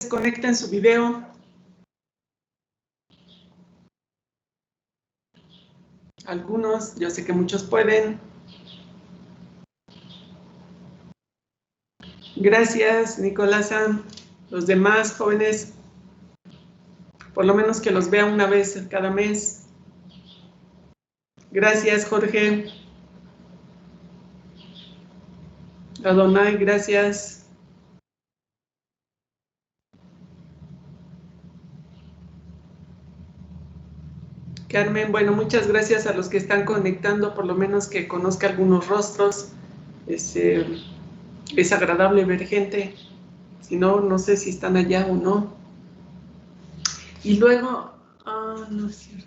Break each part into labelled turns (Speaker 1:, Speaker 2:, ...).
Speaker 1: Desconecten su video. Algunos, yo sé que muchos pueden. Gracias, Nicolasa. Los demás jóvenes, por lo menos que los vea una vez cada mes. Gracias, Jorge. Adonai, gracias. Carmen, bueno, muchas gracias a los que están conectando, por lo menos que conozca algunos rostros. Es agradable ver gente. Si no, no sé si están allá o no. Y luego, no es cierto.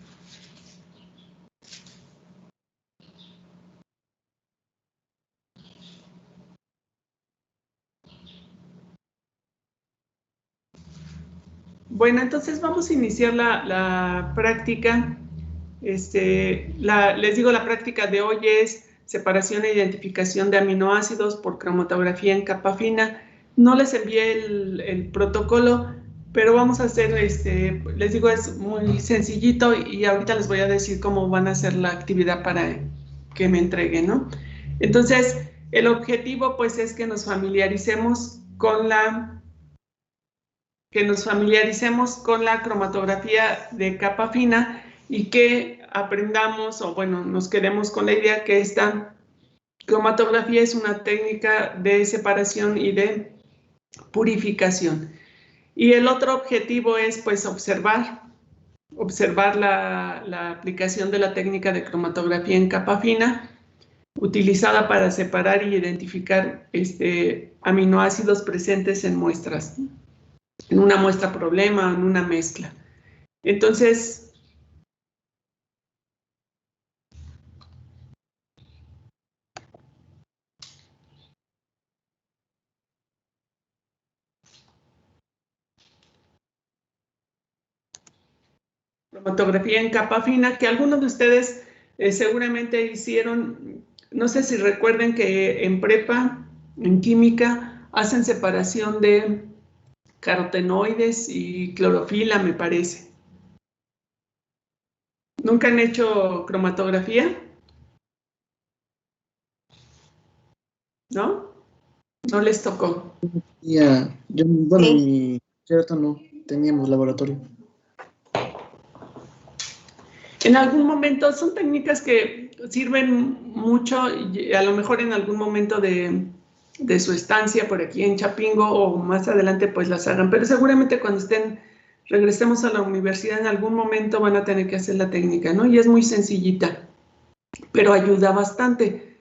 Speaker 1: Bueno, entonces vamos a iniciar la práctica. Les digo, la práctica de hoy es separación e identificación de aminoácidos por cromatografía en capa fina. No les envié el protocolo, pero vamos a hacer, les digo, es muy sencillito y ahorita les voy a decir cómo van a hacer la actividad para que me entreguen, ¿no? Entonces, el objetivo pues es que nos familiaricemos con la cromatografía de capa fina y que aprendamos, o bueno, nos quedemos con la idea que esta cromatografía es una técnica de separación y de purificación. Y el otro objetivo es pues observar la aplicación de la técnica de cromatografía en capa fina utilizada para separar y identificar aminoácidos presentes en muestras, en una muestra problema, en una mezcla. Entonces, cromatografía en capa fina, que algunos de ustedes seguramente hicieron, no sé si recuerden que en prepa, en química, hacen separación de carotenoides y clorofila, me parece. ¿Nunca han hecho cromatografía? ¿No? No les tocó.
Speaker 2: Bueno, sí. Cierto, no teníamos laboratorio.
Speaker 1: En algún momento son técnicas que sirven mucho, y a lo mejor en algún momento de su estancia por aquí en Chapingo o más adelante pues las hagan, pero seguramente cuando regresemos a la universidad en algún momento van a tener que hacer la técnica, ¿no? Y es muy sencillita, pero ayuda bastante.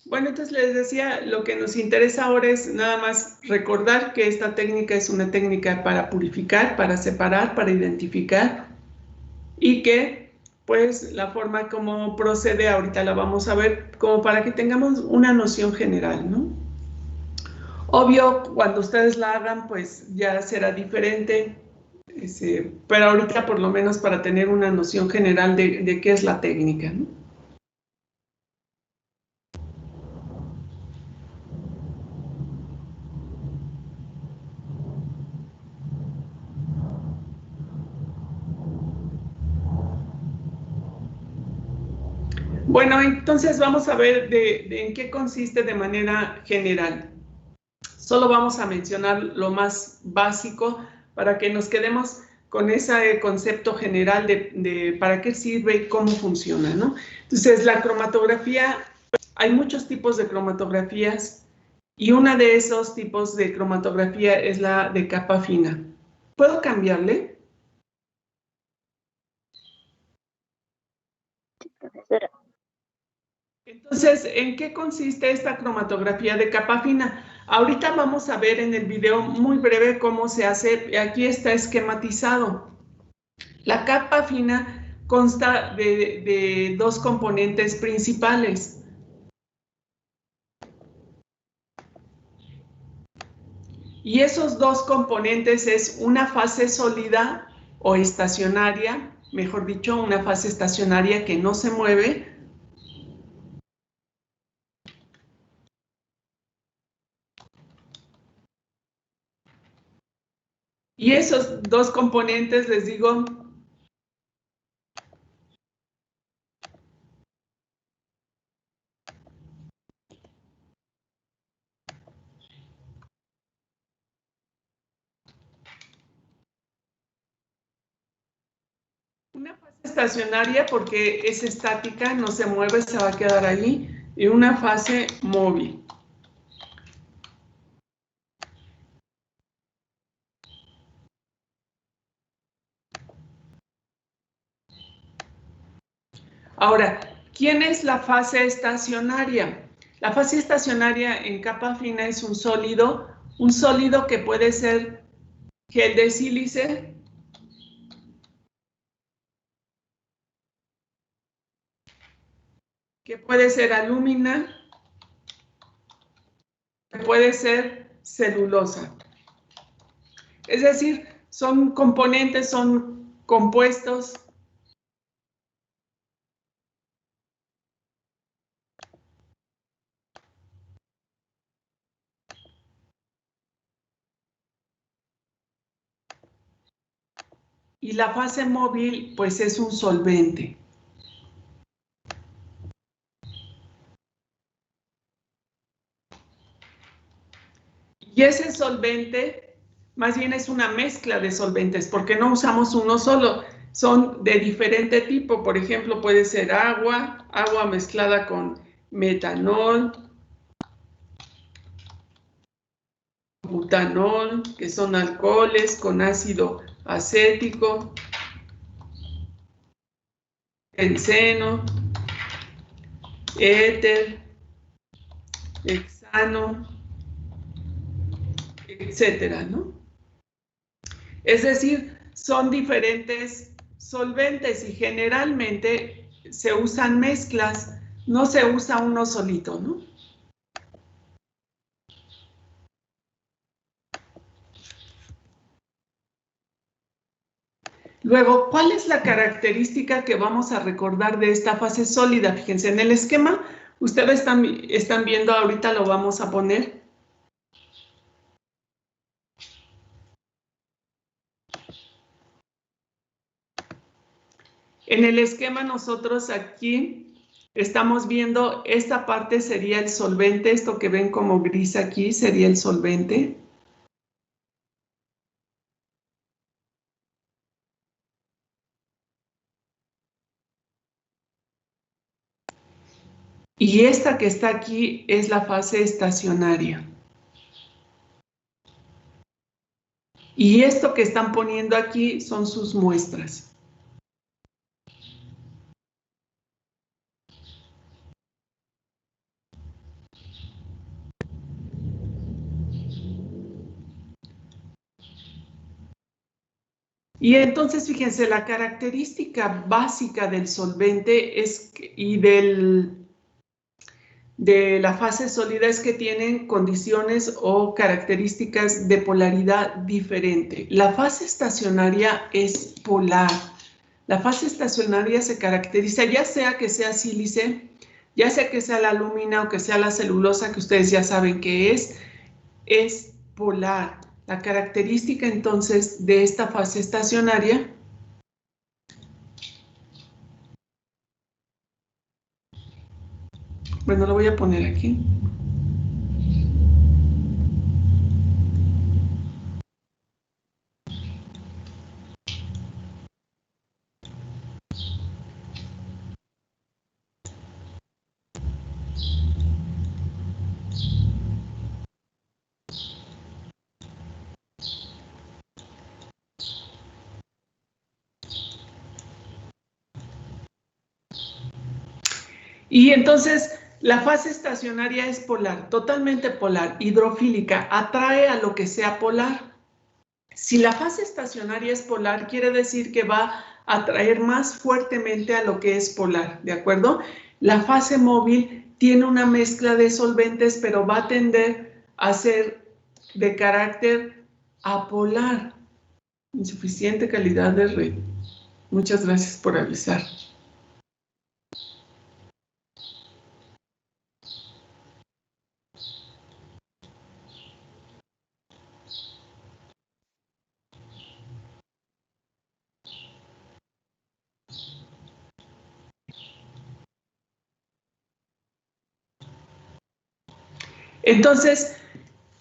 Speaker 1: Bueno, entonces les decía, lo que nos interesa ahora es nada más recordar que esta técnica es una técnica para purificar, para separar, para identificar y que pues la forma como procede ahorita la vamos a ver como para que tengamos una noción general, ¿no? Obvio, cuando ustedes la hagan pues ya será diferente, pero ahorita por lo menos para tener una noción general de qué es la técnica, ¿no? Bueno, entonces vamos a ver en qué consiste de manera general. Solo vamos a mencionar lo más básico para que nos quedemos con ese concepto general de para qué sirve y cómo funciona, ¿no? Entonces, la cromatografía, hay muchos tipos de cromatografías y uno de esos tipos de cromatografía es la de capa fina. ¿Puedo cambiarle?
Speaker 3: Sí, profesora.
Speaker 1: Entonces, ¿en qué consiste esta cromatografía de capa fina? Ahorita vamos a ver en el video muy breve cómo se hace. Aquí está esquematizado. La capa fina consta de dos componentes principales. Y esos dos componentes es una fase sólida o estacionaria, mejor dicho, una fase estacionaria que no se mueve. Y esos dos componentes, les digo, una fase estacionaria porque es estática, no se mueve, se va a quedar ahí, y una fase móvil. Ahora, ¿quién es la fase estacionaria? La fase estacionaria en capa fina es un sólido que puede ser gel de sílice, que puede ser alúmina, que puede ser celulosa. Es decir, son componentes, son compuestos y la fase móvil pues es un solvente. Y ese solvente más bien es una mezcla de solventes porque no usamos uno solo, son de diferente tipo. Por ejemplo, puede ser agua mezclada con metanol, butanol, que son alcoholes con ácido acético, benceno, éter, hexano, etcétera, ¿no? Es decir, son diferentes solventes y generalmente se usan mezclas, no se usa uno solito, ¿no? Luego, ¿cuál es la característica que vamos a recordar de esta fase sólida? Fíjense, en el esquema, ustedes están viendo, ahorita lo vamos a poner. En el esquema nosotros aquí estamos viendo, esta parte sería el solvente, esto que ven como gris aquí sería el solvente. Y esta que está aquí es la fase estacionaria. Y esto que están poniendo aquí son sus muestras. Y entonces, fíjense, la característica básica del solvente y de la fase sólida es que tienen condiciones o características de polaridad diferente. La fase estacionaria es polar. La fase estacionaria se caracteriza, ya sea que sea sílice, ya sea que sea la alúmina o que sea la celulosa, que ustedes ya saben que es polar. La característica entonces de esta fase estacionaria bueno, lo voy a poner aquí. Y entonces la fase estacionaria es polar, totalmente polar, hidrofílica, atrae a lo que sea polar. Si la fase estacionaria es polar, quiere decir que va a atraer más fuertemente a lo que es polar, ¿de acuerdo? La fase móvil tiene una mezcla de solventes, pero va a tender a ser de carácter apolar. Insuficiente calidad de red. Muchas gracias por avisar. Entonces,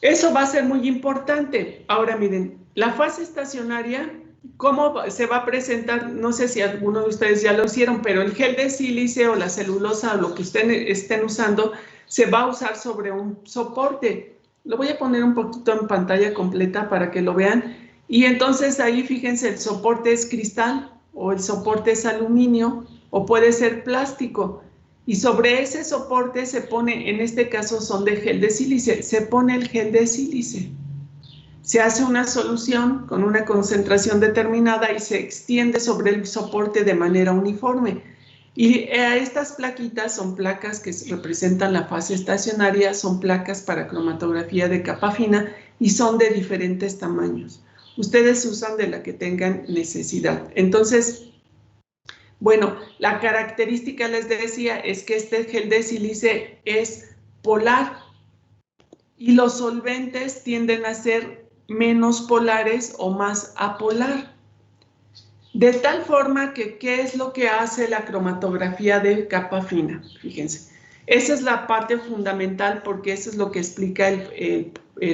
Speaker 1: eso va a ser muy importante. Ahora miren, la fase estacionaria, ¿cómo se va a presentar? No sé si alguno de ustedes ya lo hicieron, pero el gel de sílice o la celulosa o lo que ustedes estén usando se va a usar sobre un soporte. Lo voy a poner un poquito en pantalla completa para que lo vean. Y entonces ahí fíjense, el soporte es cristal o el soporte es aluminio o puede ser plástico. Y sobre ese soporte se pone, en este caso son de gel de sílice, se pone el gel de sílice. Se hace una solución con una concentración determinada y se extiende sobre el soporte de manera uniforme. Y estas plaquitas son placas que representan la fase estacionaria, son placas para cromatografía de capa fina y son de diferentes tamaños. Ustedes usan de la que tengan necesidad. Entonces, bueno, la característica, les decía, es que este gel de sílice es polar y los solventes tienden a ser menos polares o más apolar. De tal forma que, ¿qué es lo que hace la cromatografía de capa fina? Fíjense, esa es la parte fundamental porque eso es lo que explica el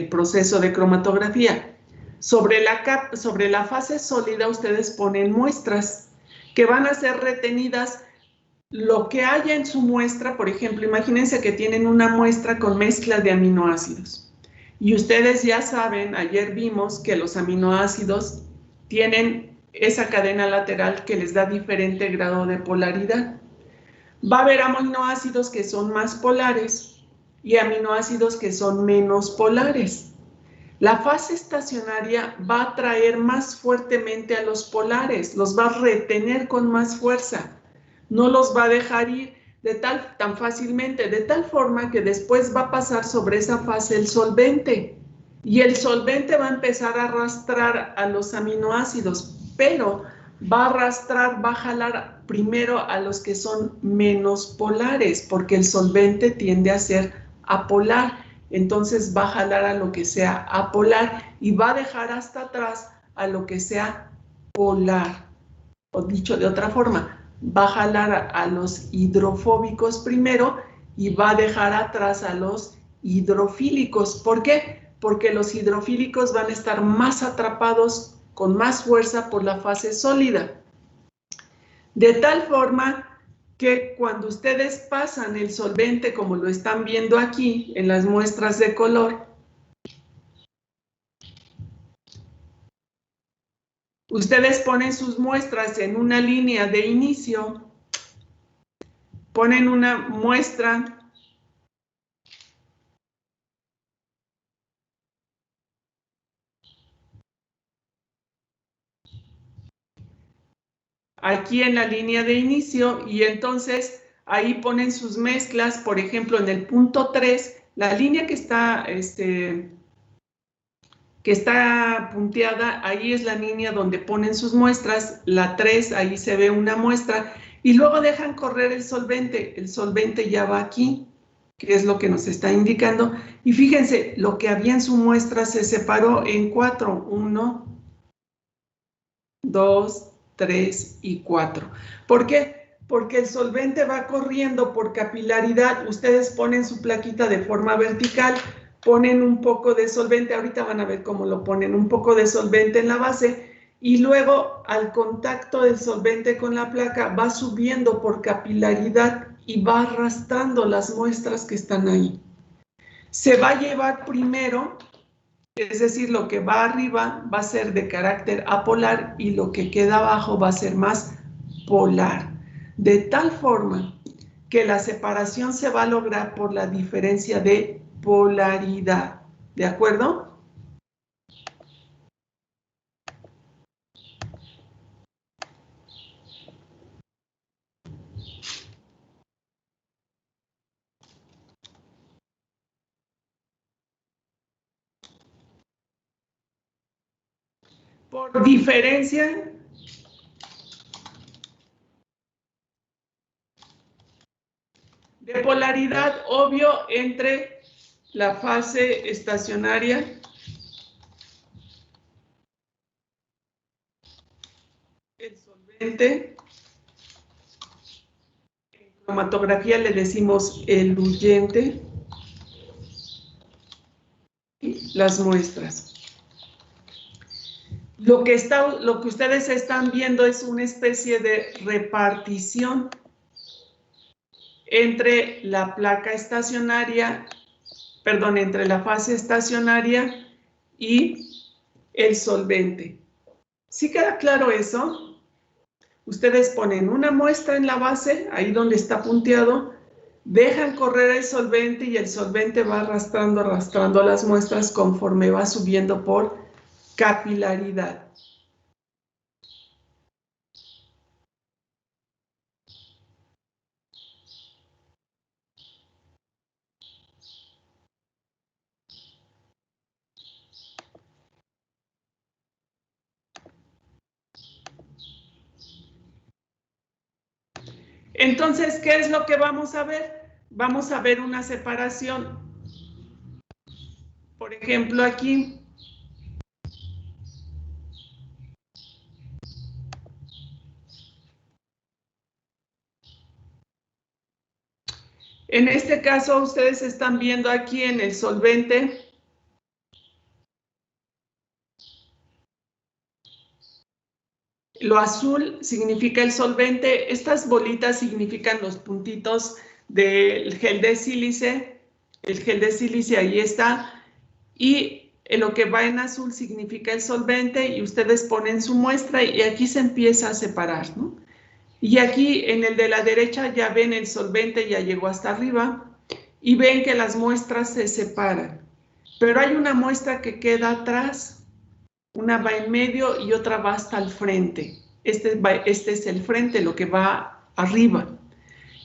Speaker 1: proceso de cromatografía. Sobre la fase sólida ustedes ponen muestras que van a ser retenidas. Lo que haya en su muestra, por ejemplo, imagínense que tienen una muestra con mezcla de aminoácidos. Y ustedes ya saben, ayer vimos que los aminoácidos tienen esa cadena lateral que les da diferente grado de polaridad. Va a haber aminoácidos que son más polares y aminoácidos que son menos polares. La fase estacionaria va a atraer más fuertemente a los polares, los va a retener con más fuerza, no los va a dejar ir tan fácilmente, de tal forma que después va a pasar sobre esa fase el solvente y el solvente va a empezar a arrastrar a los aminoácidos, pero va a arrastrar, va a jalar primero a los que son menos polares, porque el solvente tiende a ser apolar. Entonces va a jalar a lo que sea apolar y va a dejar hasta atrás a lo que sea polar. O dicho de otra forma, va a jalar a los hidrofóbicos primero y va a dejar atrás a los hidrofílicos. ¿Por qué? Porque los hidrofílicos van a estar más atrapados con más fuerza por la fase sólida. De tal forma que cuando ustedes pasan el solvente, como lo están viendo aquí en las muestras de color, ustedes ponen sus muestras en una línea de inicio, ponen una muestra aquí en la línea de inicio y entonces ahí ponen sus mezclas, por ejemplo, en el punto 3, la línea que está punteada, ahí es la línea donde ponen sus muestras, la 3, ahí se ve una muestra, y luego dejan correr el solvente ya va aquí, que es lo que nos está indicando, y fíjense, lo que había en su muestra se separó en 4, 1, 2, 3 y 4. ¿Por qué? Porque el solvente va corriendo por capilaridad. Ustedes ponen su plaquita de forma vertical, ponen un poco de solvente, ahorita van a ver cómo lo ponen, un poco de solvente en la base y luego al contacto del solvente con la placa va subiendo por capilaridad y va arrastrando las muestras que están ahí. Se va a llevar primero, es decir, lo que va arriba va a ser de carácter apolar y lo que queda abajo va a ser más polar. De tal forma que la separación se va a lograr por la diferencia de polaridad. ¿De acuerdo? por diferencia de polaridad, obvio, entre la fase estacionaria, el solvente, en cromatografía le decimos eluyente, y las muestras. Lo que ustedes están viendo es una especie de repartición entre la placa estacionaria, perdón, entre la fase estacionaria y el solvente. ¿Sí queda claro eso? Ustedes ponen una muestra en la base, ahí donde está punteado, dejan correr el solvente y el solvente va arrastrando las muestras conforme va subiendo por capilaridad. Entonces, ¿qué es lo que vamos a ver? Vamos a ver una separación. Por ejemplo, aquí. En este caso, ustedes están viendo aquí en el solvente. Lo azul significa el solvente. Estas bolitas significan los puntitos del gel de sílice. El gel de sílice ahí está. Y lo que va en azul significa el solvente y ustedes ponen su muestra y aquí se empieza a separar, ¿no? Y aquí en el de la derecha ya ven el solvente, ya llegó hasta arriba y ven que las muestras se separan. Pero hay una muestra que queda atrás, una va en medio y otra va hasta el frente. Este es el frente, lo que va arriba.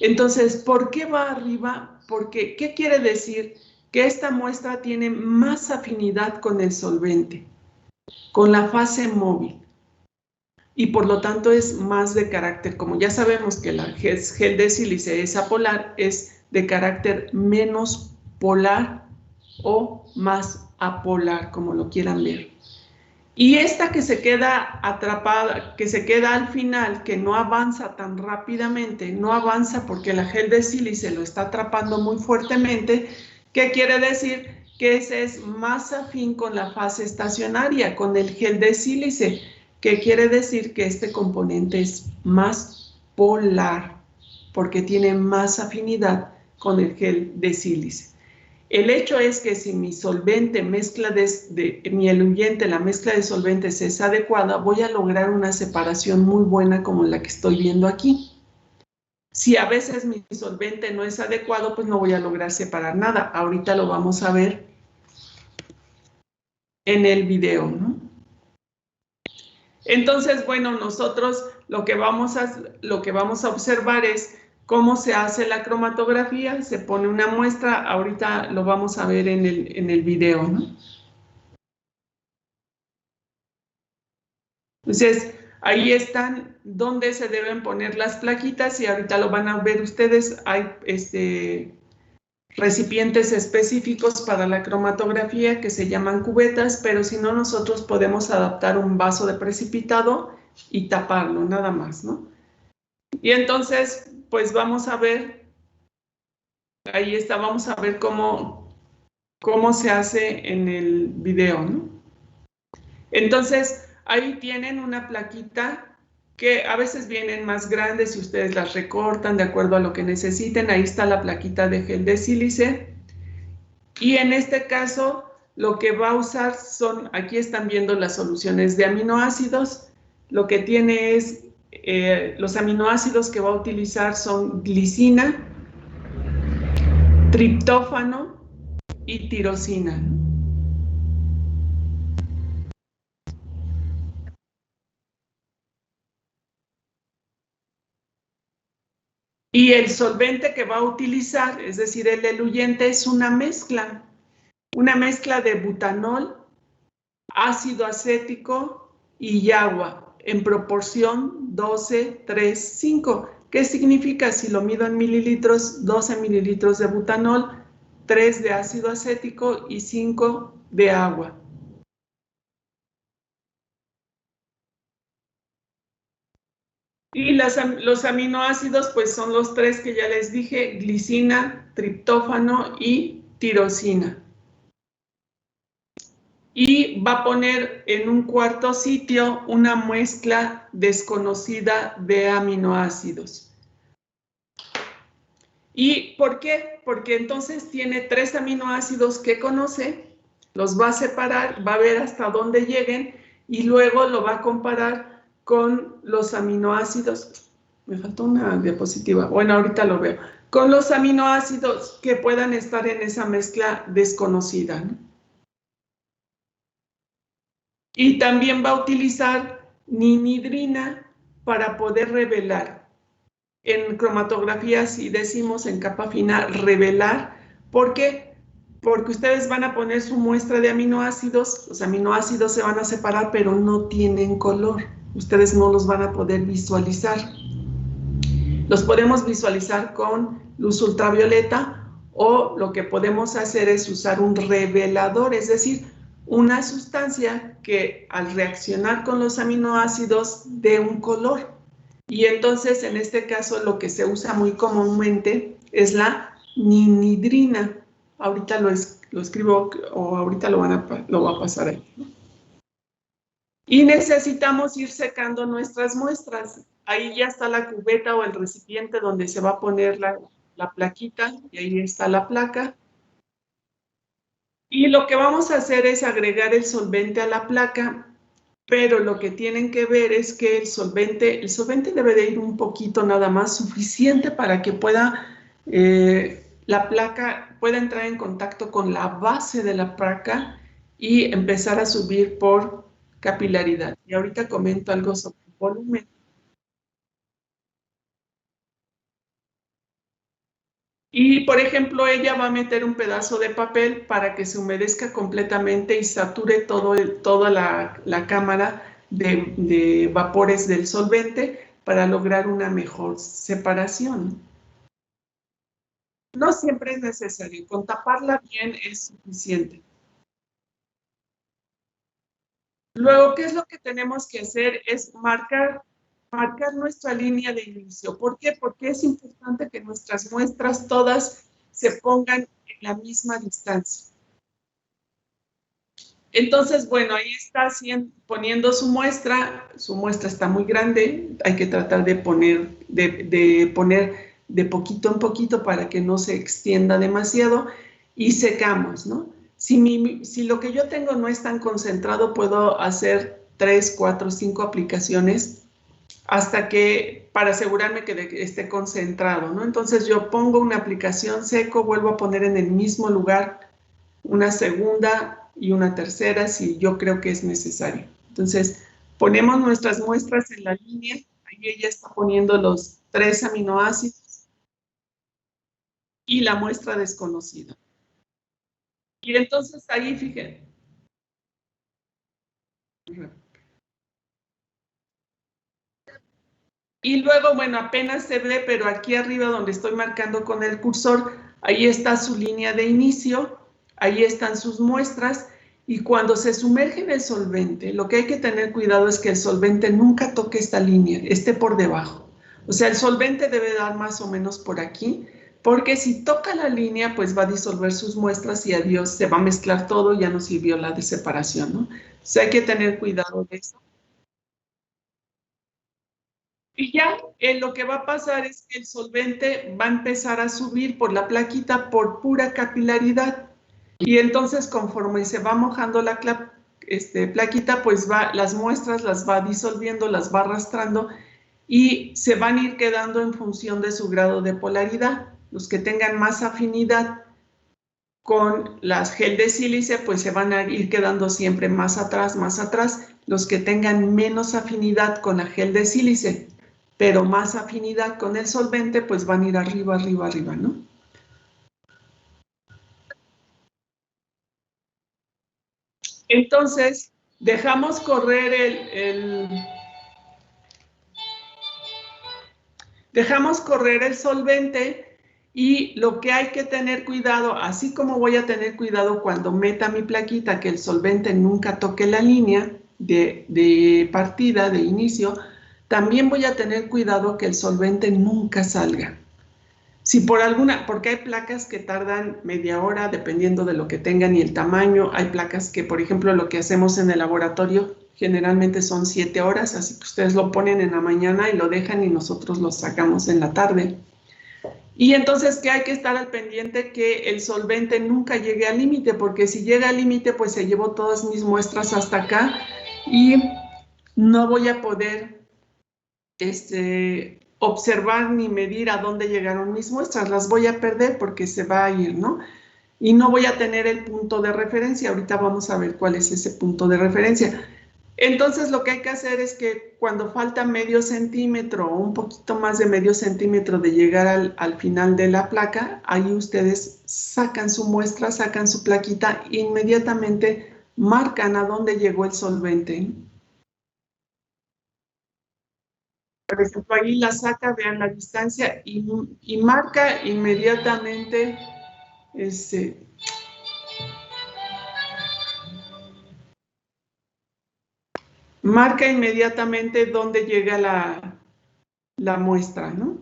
Speaker 1: Entonces, ¿por qué va arriba? Porque, ¿qué quiere decir? Que esta muestra tiene más afinidad con el solvente, con la fase móvil. Y por lo tanto es más de carácter, como ya sabemos que la gel de sílice es apolar, es de carácter menos polar o más apolar, como lo quieran ver. Y esta que se queda atrapada, que se queda al final, que no avanza tan rápidamente, no avanza porque la gel de sílice lo está atrapando muy fuertemente, ¿qué quiere decir? Que ese es más afín con la fase estacionaria, con el gel de sílice, que quiere decir que este componente es más polar, porque tiene más afinidad con el gel de sílice. El hecho es que si mi solvente mi eluyente, la mezcla de solventes es adecuada, voy a lograr una separación muy buena como la que estoy viendo aquí. Si a veces mi solvente no es adecuado, pues no voy a lograr separar nada. Ahorita lo vamos a ver en el video, ¿no? Entonces, bueno, nosotros lo que vamos a observar es cómo se hace la cromatografía. Se pone una muestra, ahorita lo vamos a ver en el video, ¿no? Entonces, ahí están donde se deben poner las plaquitas y ahorita lo van a ver ustedes. Hay recipientes específicos para la cromatografía que se llaman cubetas, pero si no, nosotros podemos adaptar un vaso de precipitado y taparlo, nada más, ¿no? Y entonces, pues vamos a ver, ahí está, vamos a ver cómo se hace en el video, ¿no? Entonces, ahí tienen una plaquita que a veces vienen más grandes si ustedes las recortan de acuerdo a lo que necesiten. Ahí está la plaquita de gel de sílice. Y en este caso, lo que va a usar son, aquí están viendo las soluciones de aminoácidos. Lo que tiene es, los aminoácidos que va a utilizar son glicina, triptófano y tirosina. Y el solvente que va a utilizar, es decir, el eluyente, es una mezcla de butanol, ácido acético y agua en proporción 12, 3, 5. ¿Qué significa? Si lo mido en mililitros, 12 mililitros de butanol, 3 de ácido acético y 5 de agua. Y los aminoácidos, pues son los 3 que ya les dije: glicina, triptófano y tirosina. Y va a poner en un cuarto sitio una mezcla desconocida de aminoácidos. ¿Y por qué? Porque entonces tiene 3 aminoácidos que conoce, los va a separar, va a ver hasta dónde lleguen y luego lo va a comparar con los aminoácidos. Me faltó una diapositiva. Bueno, ahorita lo veo. Con los aminoácidos que puedan estar en esa mezcla desconocida, ¿no? Y también va a utilizar ninhidrina para poder revelar. En cromatografía, si decimos en capa fina, revelar. ¿Por qué? Porque ustedes van a poner su muestra de aminoácidos, los aminoácidos se van a separar, pero no tienen color. Ustedes no los van a poder visualizar. Los podemos visualizar con luz ultravioleta, o lo que podemos hacer es usar un revelador, es decir, una sustancia que al reaccionar con los aminoácidos dé un color. Y entonces, en este caso, lo que se usa muy comúnmente es la ninhidrina. Ahorita lo escribo, o ahorita lo va a pasar ahí, ¿no? Y necesitamos ir secando nuestras muestras. Ahí ya está la cubeta o el recipiente donde se va a poner la plaquita, y ahí está la placa. Y lo que vamos a hacer es agregar el solvente a la placa, pero lo que tienen que ver es que el solvente debe de ir un poquito nada más, suficiente para que la placa pueda entrar en contacto con la base de la placa y empezar a subir por capilaridad. Y ahorita comento algo sobre el volumen. Y, por ejemplo, ella va a meter un pedazo de papel para que se humedezca completamente y sature toda la cámara de vapores del solvente para lograr una mejor separación. No siempre es necesario, con taparla bien es suficiente. Luego, ¿qué es lo que tenemos que hacer? Es marcar nuestra línea de inicio. ¿Por qué? Porque es importante que nuestras muestras todas se pongan en la misma distancia. Entonces, bueno, ahí está poniendo su muestra está muy grande, hay que tratar de poner de poquito en poquito para que no se extienda demasiado, y secamos, ¿no? Si lo que yo tengo no es tan concentrado, puedo hacer 3, 4, 5 aplicaciones para asegurarme que esté concentrado, ¿no? Entonces yo pongo una aplicación, seco, vuelvo a poner en el mismo lugar una segunda y una tercera si yo creo que es necesario. Entonces, ponemos nuestras muestras en la línea, ahí ella está poniendo los 3 aminoácidos y la muestra desconocida. Y entonces ahí, fíjense. Y luego, bueno, apenas se ve, pero aquí arriba donde estoy marcando con el cursor, ahí está su línea de inicio, ahí están sus muestras, y cuando se sumerge en el solvente, lo que hay que tener cuidado es que el solvente nunca toque esta línea, esté por debajo. O sea, el solvente debe dar más o menos por aquí, porque si toca la línea, pues va a disolver sus muestras y adiós, se va a mezclar todo, ya no sirvió la de separación, ¿no? O sea, hay que tener cuidado de eso. Y ya lo que va a pasar es que el solvente va a empezar a subir por la plaquita por pura capilaridad. Y entonces, conforme se va mojando la plaquita, pues las muestras las va disolviendo, las va arrastrando y se van a ir quedando en función de su grado de polaridad. Los que tengan más afinidad con las gel de sílice, pues se van a ir quedando siempre más atrás, más atrás. Los que tengan menos afinidad con la gel de sílice, pero más afinidad con el solvente, pues van a ir arriba, arriba, arriba, ¿no? Entonces, Dejamos correr el solvente y lo que hay que tener cuidado, así como voy a tener cuidado cuando meta mi plaquita, que el solvente nunca toque la línea de partida, de inicio, también voy a tener cuidado que el solvente nunca salga. Si por alguna, porque hay placas que tardan media hora dependiendo de lo que tengan y el tamaño, hay placas que, por ejemplo, lo que hacemos en el laboratorio generalmente son 7 horas, así que ustedes lo ponen en la mañana y lo dejan y nosotros lo sacamos en la tarde. Y entonces, ¿qué hay que estar al pendiente? Que el solvente nunca llegue al límite, porque si llega al límite, pues se llevó todas mis muestras hasta acá y no voy a poder observar ni medir a dónde llegaron mis muestras, las voy a perder porque se va a ir, ¿no? Y no voy a tener el punto de referencia. Ahorita vamos a ver cuál es ese punto de referencia. Entonces, lo que hay que hacer es que cuando falta medio centímetro o un poquito más de medio centímetro de llegar al final de la placa, ahí ustedes sacan su muestra, sacan su plaquita e inmediatamente marcan a dónde llegó el solvente. Por ejemplo, ahí la saca, vean la distancia y marca inmediatamente dónde llega la muestra, ¿no?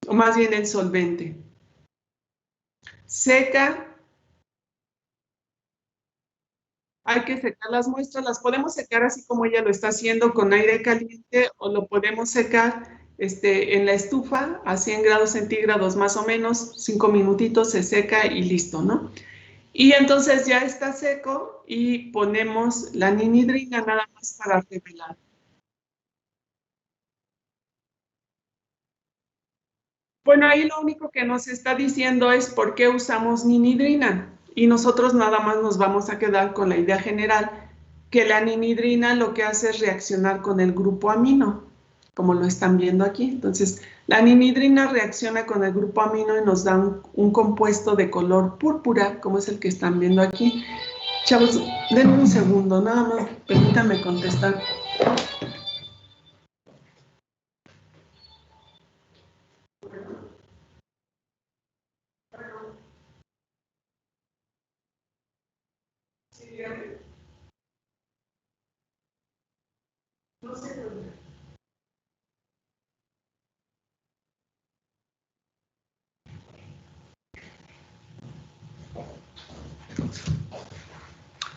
Speaker 1: O más bien el solvente. Seca. Hay que secar las muestras, las podemos secar así como ella lo está haciendo con aire caliente o lo podemos secar en la estufa a 100 grados centígrados más o menos, 5 minutitos se seca y listo, ¿no? Y entonces ya está seco y ponemos la ninhidrina nada más para revelar. Bueno, ahí lo único que nos está diciendo es por qué usamos ninhidrina y nosotros nada más nos vamos a quedar con la idea general que la ninhidrina lo que hace es reaccionar con el grupo amino, como lo están viendo aquí. Entonces, la ninhidrina reacciona con el grupo amino y nos da un compuesto de color púrpura, como es el que están viendo aquí. Chavos, denme un segundo, nada más, permítanme contestar.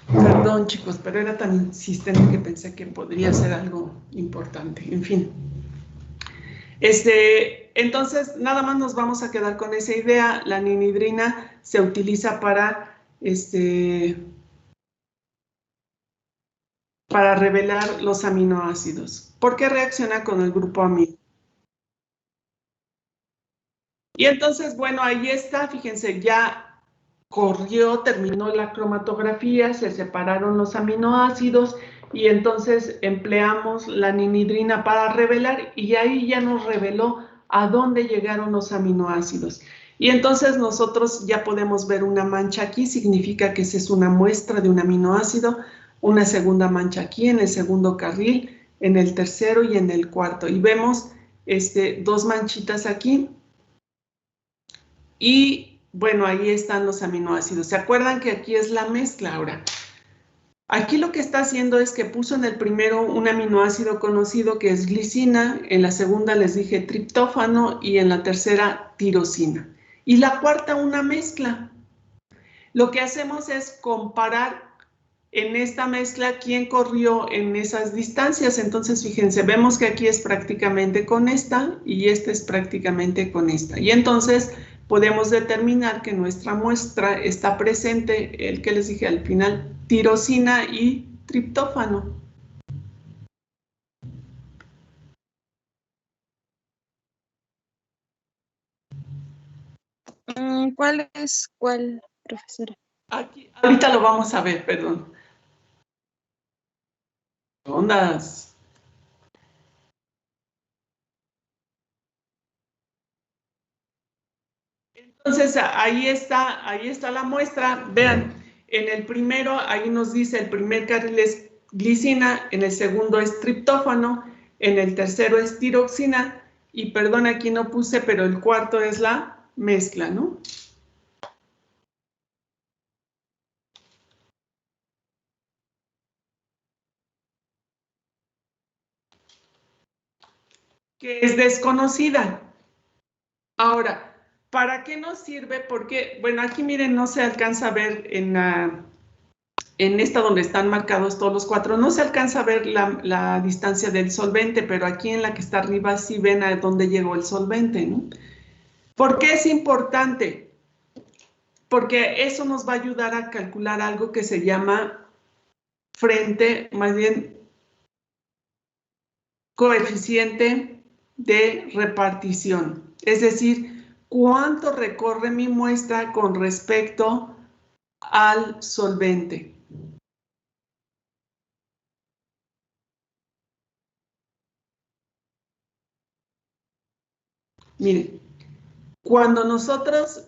Speaker 1: Perdón, chicos, pero era tan insistente que pensé que podría ser algo importante. En fin. Entonces, nada más nos vamos a quedar con esa idea. La ninhidrina se utiliza para revelar los aminoácidos. ¿Por qué reacciona con el grupo amino? Y entonces, bueno, ahí está, fíjense, ya corrió, terminó la cromatografía, se separaron los aminoácidos y entonces empleamos la ninhidrina para revelar y ahí ya nos reveló a dónde llegaron los aminoácidos. Y entonces nosotros ya podemos ver una mancha aquí, significa que esa es una muestra de un aminoácido, una segunda mancha aquí en el segundo carril, en el tercero y en el cuarto. Y vemos dos manchitas aquí. Y bueno, ahí están los aminoácidos. ¿Se acuerdan que aquí es la mezcla ahora? Aquí lo que está haciendo es que puso en el primero un aminoácido conocido que es glicina, en la segunda les dije triptófano y en la tercera tirosina. Y la cuarta una mezcla. Lo que hacemos es comparar en esta mezcla quién corrió en esas distancias. Entonces, fíjense, vemos que aquí es prácticamente con esta y esta es prácticamente con esta. Y entonces podemos determinar que nuestra muestra está presente, el que les dije al final, tirosina y triptófano.
Speaker 3: ¿Cuál es cuál, profesora?
Speaker 1: Aquí, ahorita lo vamos a ver, perdón. Ondas. Entonces, ahí está la muestra. Vean, En el primero, ahí nos dice, el primer carril es glicina, en el segundo es triptófano, en el tercero es tiroxina, y perdón, aquí no puse, pero el cuarto es la mezcla, ¿no? Que es desconocida. Ahora, ¿para qué nos sirve? Porque, bueno, aquí miren, no se alcanza a ver en esta donde están marcados todos los cuatro, no se alcanza a ver la distancia del solvente, pero aquí en la que está arriba sí ven a dónde llegó el solvente, ¿no? ¿Por qué es importante? Porque eso nos va a ayudar a calcular algo que se llama frente, más bien coeficiente de repartición. Es decir, cuánto recorre mi muestra con respecto al solvente. Miren, cuando nosotros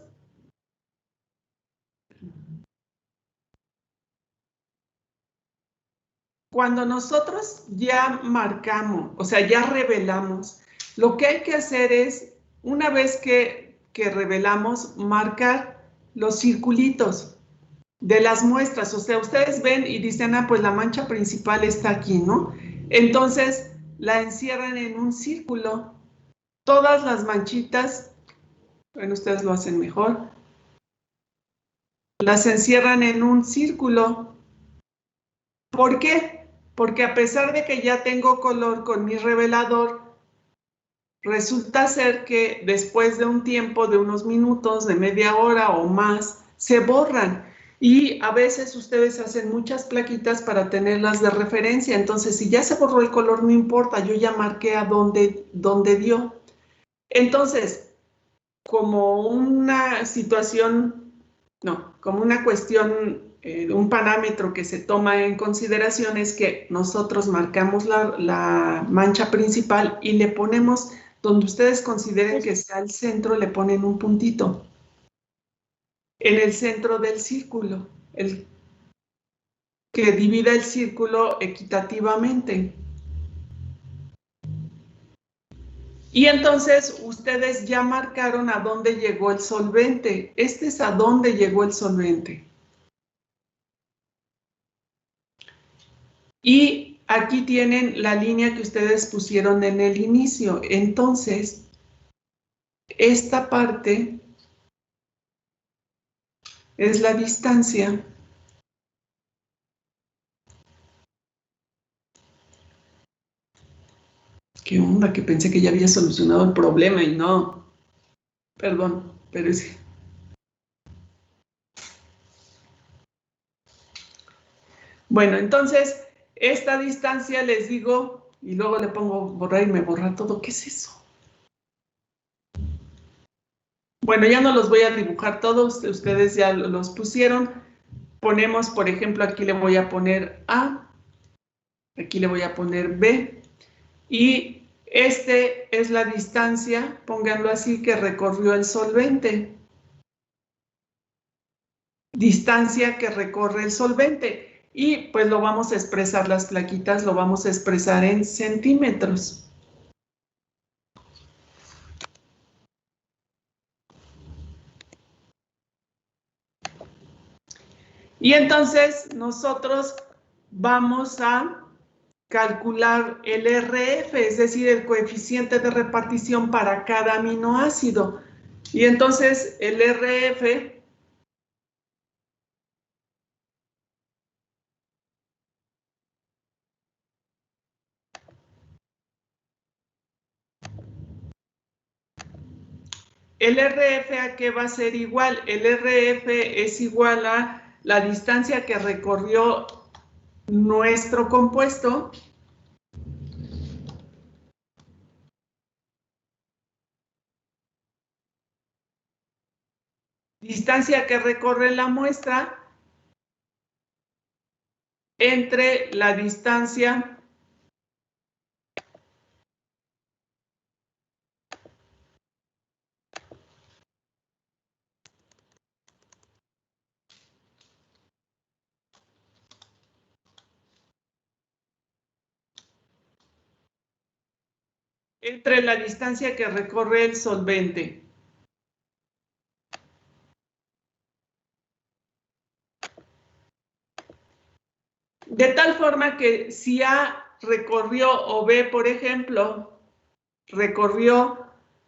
Speaker 1: ya marcamos, o sea, ya revelamos, lo que hay que hacer es, una vez que revelamos, marcar los circulitos de las muestras. O sea, ustedes ven y dicen, ah, pues la mancha principal está aquí, ¿no? Entonces, la encierran en un círculo. Todas las manchitas, bueno, ustedes lo hacen mejor, las encierran en un círculo. ¿Por qué? Porque a pesar de que ya tengo color con mi revelador, resulta ser que después de un tiempo, de unos minutos, de media hora o más, se borran. Y a veces ustedes hacen muchas plaquitas para tenerlas de referencia. Entonces, si ya se borró el color, no importa, yo ya marqué a dónde dio. Entonces, como una situación, no, como una cuestión, un parámetro que se toma en consideración es que nosotros marcamos la mancha principal y le ponemos, donde ustedes consideren que sea el centro, le ponen un puntito. En el centro del círculo, el que divida el círculo equitativamente. Y entonces ustedes ya marcaron a dónde llegó el solvente. Este es a dónde llegó el solvente. Y aquí tienen la línea que ustedes pusieron en el inicio. Entonces, esta parte es la distancia. ¿Qué onda? Que pensé que ya había solucionado el problema y no. Perdón, pero es... Bueno, entonces, esta distancia les digo, y luego le pongo borrar y me borra todo. ¿Qué es eso? Bueno, ya no los voy a dibujar todos, ustedes ya los pusieron. Ponemos, por ejemplo, aquí le voy a poner A, aquí le voy a poner B, y este es la distancia, pónganlo así, que recorrió el solvente. Distancia que recorre el solvente. Y pues lo vamos a expresar, las plaquitas lo vamos a expresar en centímetros. Y entonces nosotros vamos a calcular el RF, es decir, el coeficiente de repartición para cada aminoácido. Y entonces el RF ¿a qué va a ser igual? El RF es igual a la distancia que recorrió nuestro compuesto distancia que recorre la muestra entre la distancia entre la distancia que recorre el solvente. De tal forma que si A recorrió o B, por ejemplo, recorrió,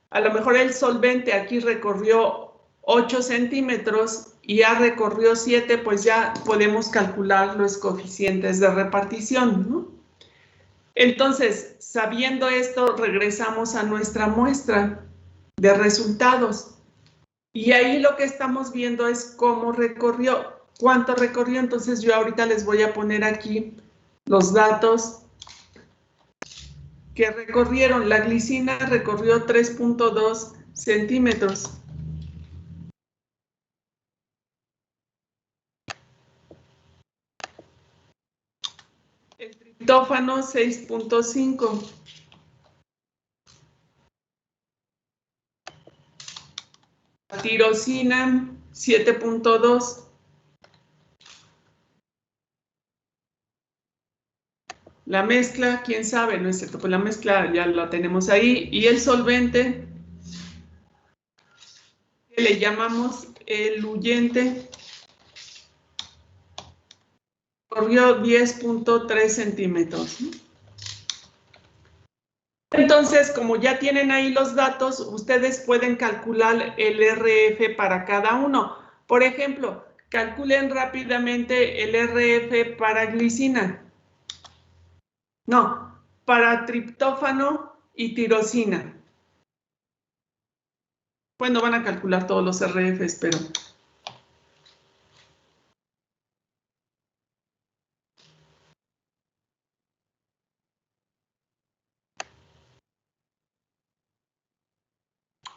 Speaker 1: a lo mejor el solvente aquí recorrió 8 centímetros y A recorrió 7, pues ya podemos calcular los coeficientes de repartición, ¿no? Entonces, sabiendo esto, regresamos a nuestra muestra de resultados. Y ahí lo que estamos viendo es cómo recorrió, cuánto recorrió. Entonces yo ahorita les voy a poner aquí los datos que recorrieron. La glicina recorrió 3.2 centímetros. El triptófano 6.5. La tirosina 7.2. La mezcla, quién sabe, no es cierto, pues la mezcla ya la tenemos ahí. Y el solvente, que le llamamos eluyente, corrió 10.3 centímetros. Entonces, como ya tienen ahí los datos, ustedes pueden calcular el RF para cada uno. Por ejemplo, calculen rápidamente el RF para glicina. No, para triptófano y tirosina. Bueno, van a calcular todos los RFs, pero...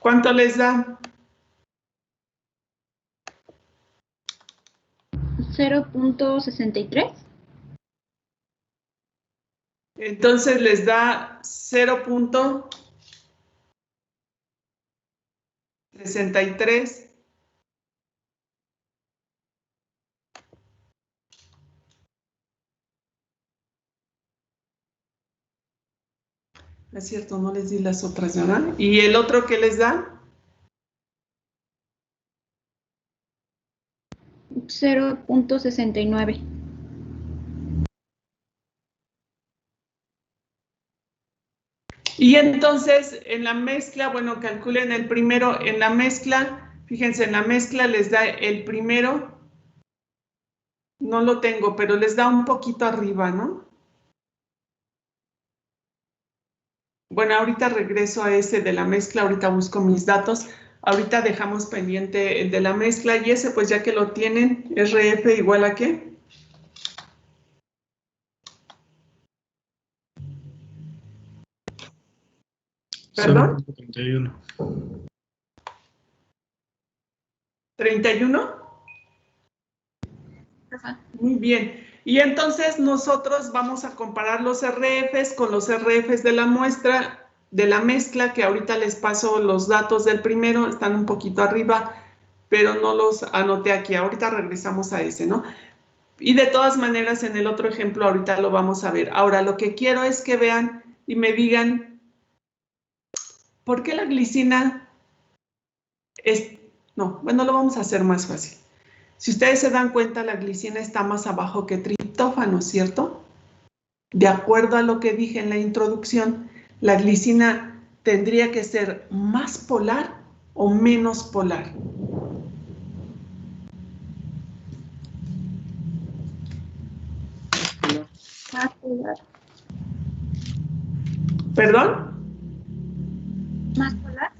Speaker 1: ¿Cuánto les da?
Speaker 4: 0.63.
Speaker 1: Entonces les da 0.63. Es cierto, no les di las otras, ¿verdad? ¿Y el otro qué les da?
Speaker 4: 0.69.
Speaker 1: Y entonces en la mezcla, bueno, calculen el primero en la mezcla. Fíjense, en la mezcla les da el primero. No lo tengo, pero les da un poquito arriba, ¿no? Bueno, ahorita regreso a ese de la mezcla, ahorita busco mis datos. Ahorita dejamos pendiente el de la mezcla y ese, pues ya que lo tienen, RF igual a ¿qué? ¿Perdón?
Speaker 5: 31.
Speaker 1: 31. Muy bien. Y entonces nosotros vamos a comparar los RFs con los RFs de la muestra, de la mezcla, que ahorita les paso los datos del primero, están un poquito arriba, pero no los anoté aquí. Ahorita regresamos a ese, ¿no? Y de todas maneras, en el otro ejemplo, ahorita lo vamos a ver. Ahora, lo que quiero es que vean y me digan, ¿por qué la glicina es...? No, bueno, lo vamos a hacer más fácil. Si ustedes se dan cuenta, la glicina está más abajo que triptófano, ¿cierto? De acuerdo a lo que dije en la introducción, la glicina tendría que ser más polar o menos polar.
Speaker 4: Más polar.
Speaker 1: ¿Perdón?
Speaker 4: Más polar.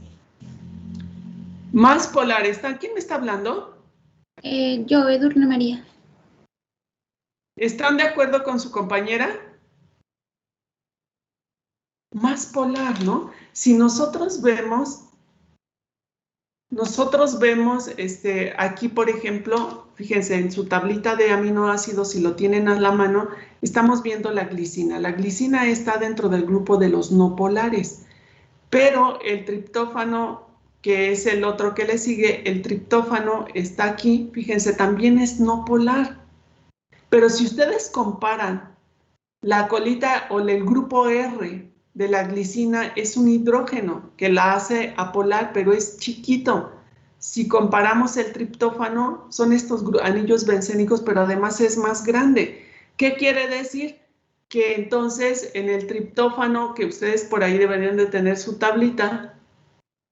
Speaker 1: Más polar. ¿Quién me está hablando?
Speaker 4: Yo, Edurne María.
Speaker 1: ¿Están de acuerdo con su compañera? Más polar, ¿no? Si nosotros vemos aquí, por ejemplo, fíjense, en su tablita de aminoácidos, si lo tienen a la mano, estamos viendo la glicina. La glicina está dentro del grupo de los no polares, pero el triptófano, que es el otro que le sigue, el triptófano está aquí, fíjense, también es no polar. Pero si ustedes comparan la colita o el grupo R de la glicina es un hidrógeno que la hace apolar, pero es chiquito. Si comparamos el triptófano, son estos anillos bencénicos, pero además es más grande. ¿Qué quiere decir? Que entonces en el triptófano, que ustedes por ahí deberían de tener su tablita,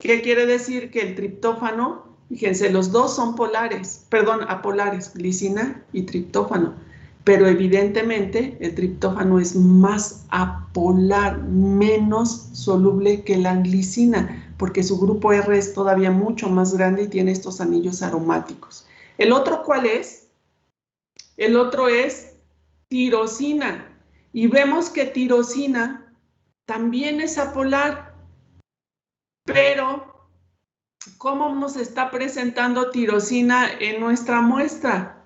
Speaker 1: ¿qué quiere decir? Que el triptófano, fíjense, los dos son polares, perdón, apolares, glicina y triptófano, pero evidentemente el triptófano es más apolar, menos soluble que la glicina, porque su grupo R es todavía mucho más grande y tiene estos anillos aromáticos. ¿El otro cuál es? El otro es tirosina. Y vemos que tirosina también es apolar, pero ¿cómo nos está presentando tirosina en nuestra muestra?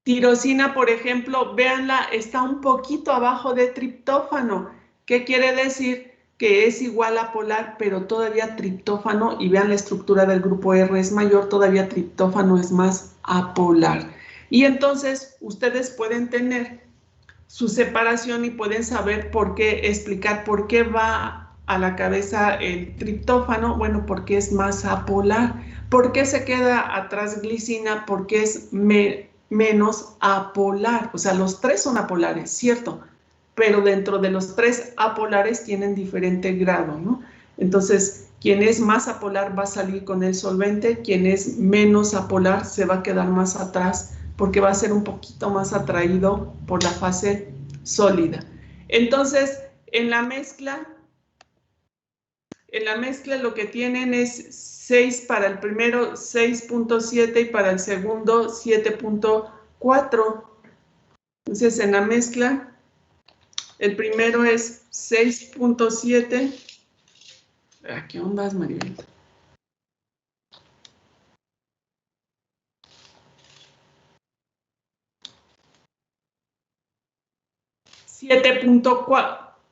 Speaker 1: Tirosina, por ejemplo, véanla, está un poquito abajo de triptófano. ¿Qué quiere decir? Que es igual a polar, pero todavía triptófano, y vean la estructura del grupo R es mayor, todavía triptófano es más apolar. Y entonces ustedes pueden tener su separación y pueden saber por qué, explicar por qué va a la cabeza el triptófano. Bueno, porque es más apolar. ¿Por qué se queda atrás glicina? Porque es menos apolar. O sea, los tres son apolares, cierto, pero dentro de los tres apolares tienen diferente grado, ¿no? Entonces, quien es más apolar va a salir con el solvente, quien es menos apolar se va a quedar más atrás porque va a ser un poquito más atraído por la fase sólida. Entonces, en la mezcla lo que tienen es 6 para el primero, 6.7 y para el segundo 7.4. Entonces, en la mezcla, el primero es 6.7. ¿Qué ondas, Maribel?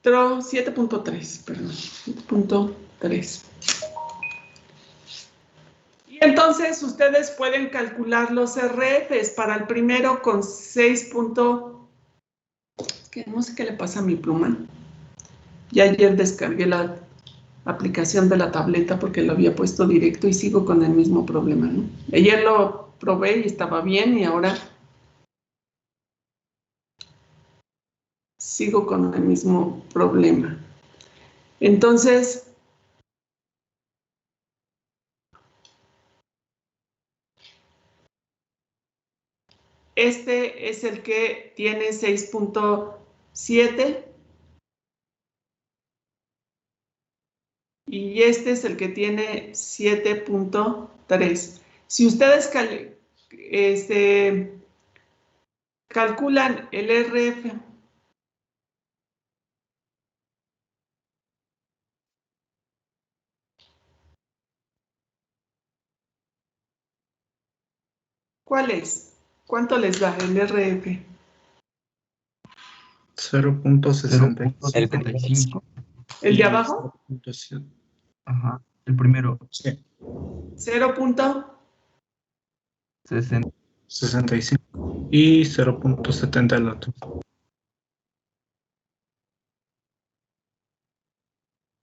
Speaker 1: perdón, 7.3. Y entonces ustedes pueden calcular los RFs para el primero con 6. Que no sé qué le pasa a mi pluma. Ya ayer descargué la aplicación de la tableta porque lo había puesto directo y sigo con el mismo problema, ¿no? Ayer lo probé y estaba bien y ahora sigo con el mismo problema. Entonces, este es el que tiene 6.7 y este es el que tiene 7.3. Si ustedes calculan el RF, ¿cuál es? ¿Cuánto les da el RF?
Speaker 5: 0.65.
Speaker 1: ¿El de abajo?
Speaker 2: 0.7.
Speaker 5: Ajá, el primero.
Speaker 2: Sí.
Speaker 5: 0.65
Speaker 2: y 0.70 el otro.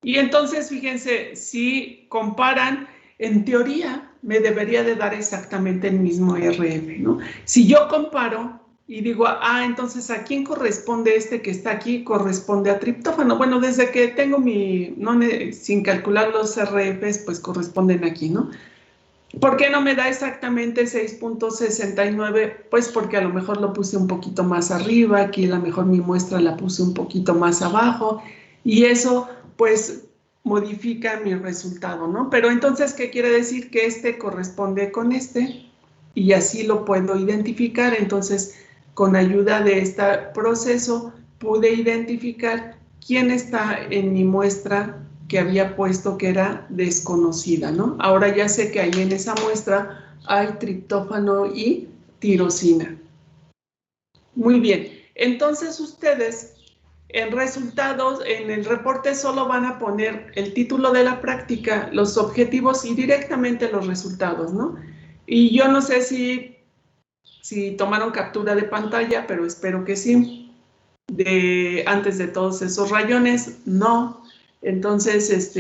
Speaker 1: Y entonces, fíjense, si comparan, en teoría me debería de dar exactamente el mismo RF, ¿no? Si yo comparo y digo, entonces, ¿a quién corresponde este que está aquí? Corresponde a triptófano. Bueno, desde que tengo sin calcular los RFs, pues corresponden aquí, ¿no? ¿Por qué no me da exactamente 6.69? Pues porque a lo mejor lo puse un poquito más arriba, aquí a lo mejor mi muestra la puse un poquito más abajo, y eso pues modifica mi resultado, ¿no? Pero entonces, ¿qué quiere decir? Que este corresponde con este, y así lo puedo identificar. Entonces, con ayuda de este proceso, pude identificar quién está en mi muestra que había puesto que era desconocida, ¿no? Ahora ya sé que ahí en esa muestra hay triptófano y tirosina. Muy bien, entonces ustedes en resultados, en el reporte solo van a poner el título de la práctica, los objetivos y directamente los resultados, ¿no? Y yo no sé si tomaron captura de pantalla, pero espero que sí. antes de todos esos rayones, no. Entonces,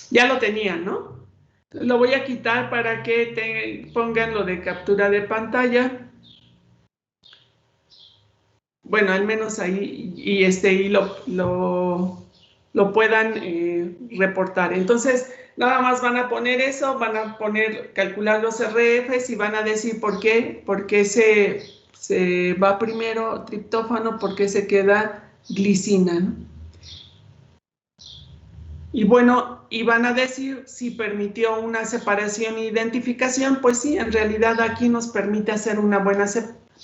Speaker 1: ya lo tenían, ¿no? Lo voy a quitar para que pongan lo de captura de pantalla. Bueno, al menos ahí, y lo puedan reportar. Entonces, nada más van a poner eso, van a calcular los RFs y van a decir por qué se va primero triptófano, por qué se queda glicina, ¿no? Y bueno, y van a decir si permitió una separación e identificación. Pues sí, en realidad aquí nos permite hacer una buena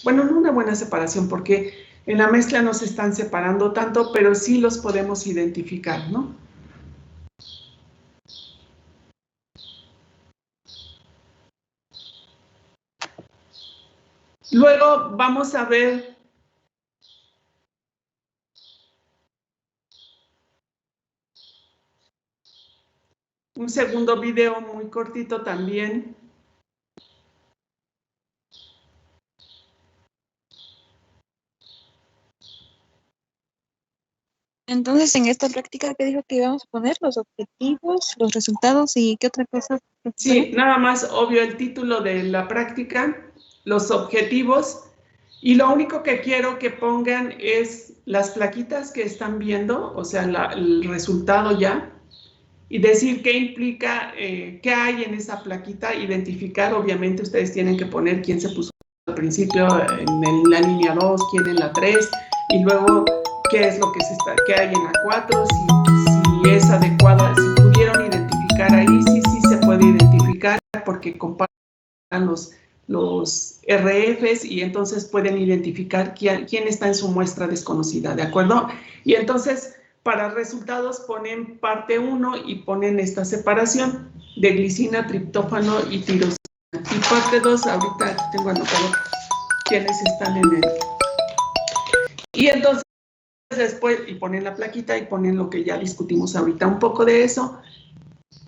Speaker 1: bueno, no una buena separación, porque en la mezcla no se están separando tanto, pero sí los podemos identificar, ¿no? Luego vamos a ver un segundo video muy cortito también.
Speaker 3: Entonces, en esta práctica, ¿qué dijo que íbamos a poner? Los objetivos, los resultados y qué otra cosa, profesora.
Speaker 1: Sí, nada más, obvio, el título de la práctica, los objetivos, y lo único que quiero que pongan es las plaquitas que están viendo, o sea, el resultado ya, y decir qué implica, qué hay en esa plaquita, identificar. Obviamente ustedes tienen que poner quién se puso al principio en la línea 2, quién en la 3, y luego qué es lo que qué hay en la 4, si es adecuada, si pudieron identificar ahí, sí se puede identificar porque comparan los RFs y entonces pueden identificar quién está en su muestra desconocida, ¿de acuerdo? Y entonces, para resultados ponen parte 1 y ponen esta separación de glicina, triptófano y tirosina. Y parte 2, ahorita tengo anotado quiénes están en el... Y entonces después, y ponen la plaquita y ponen lo que ya discutimos ahorita, un poco de eso.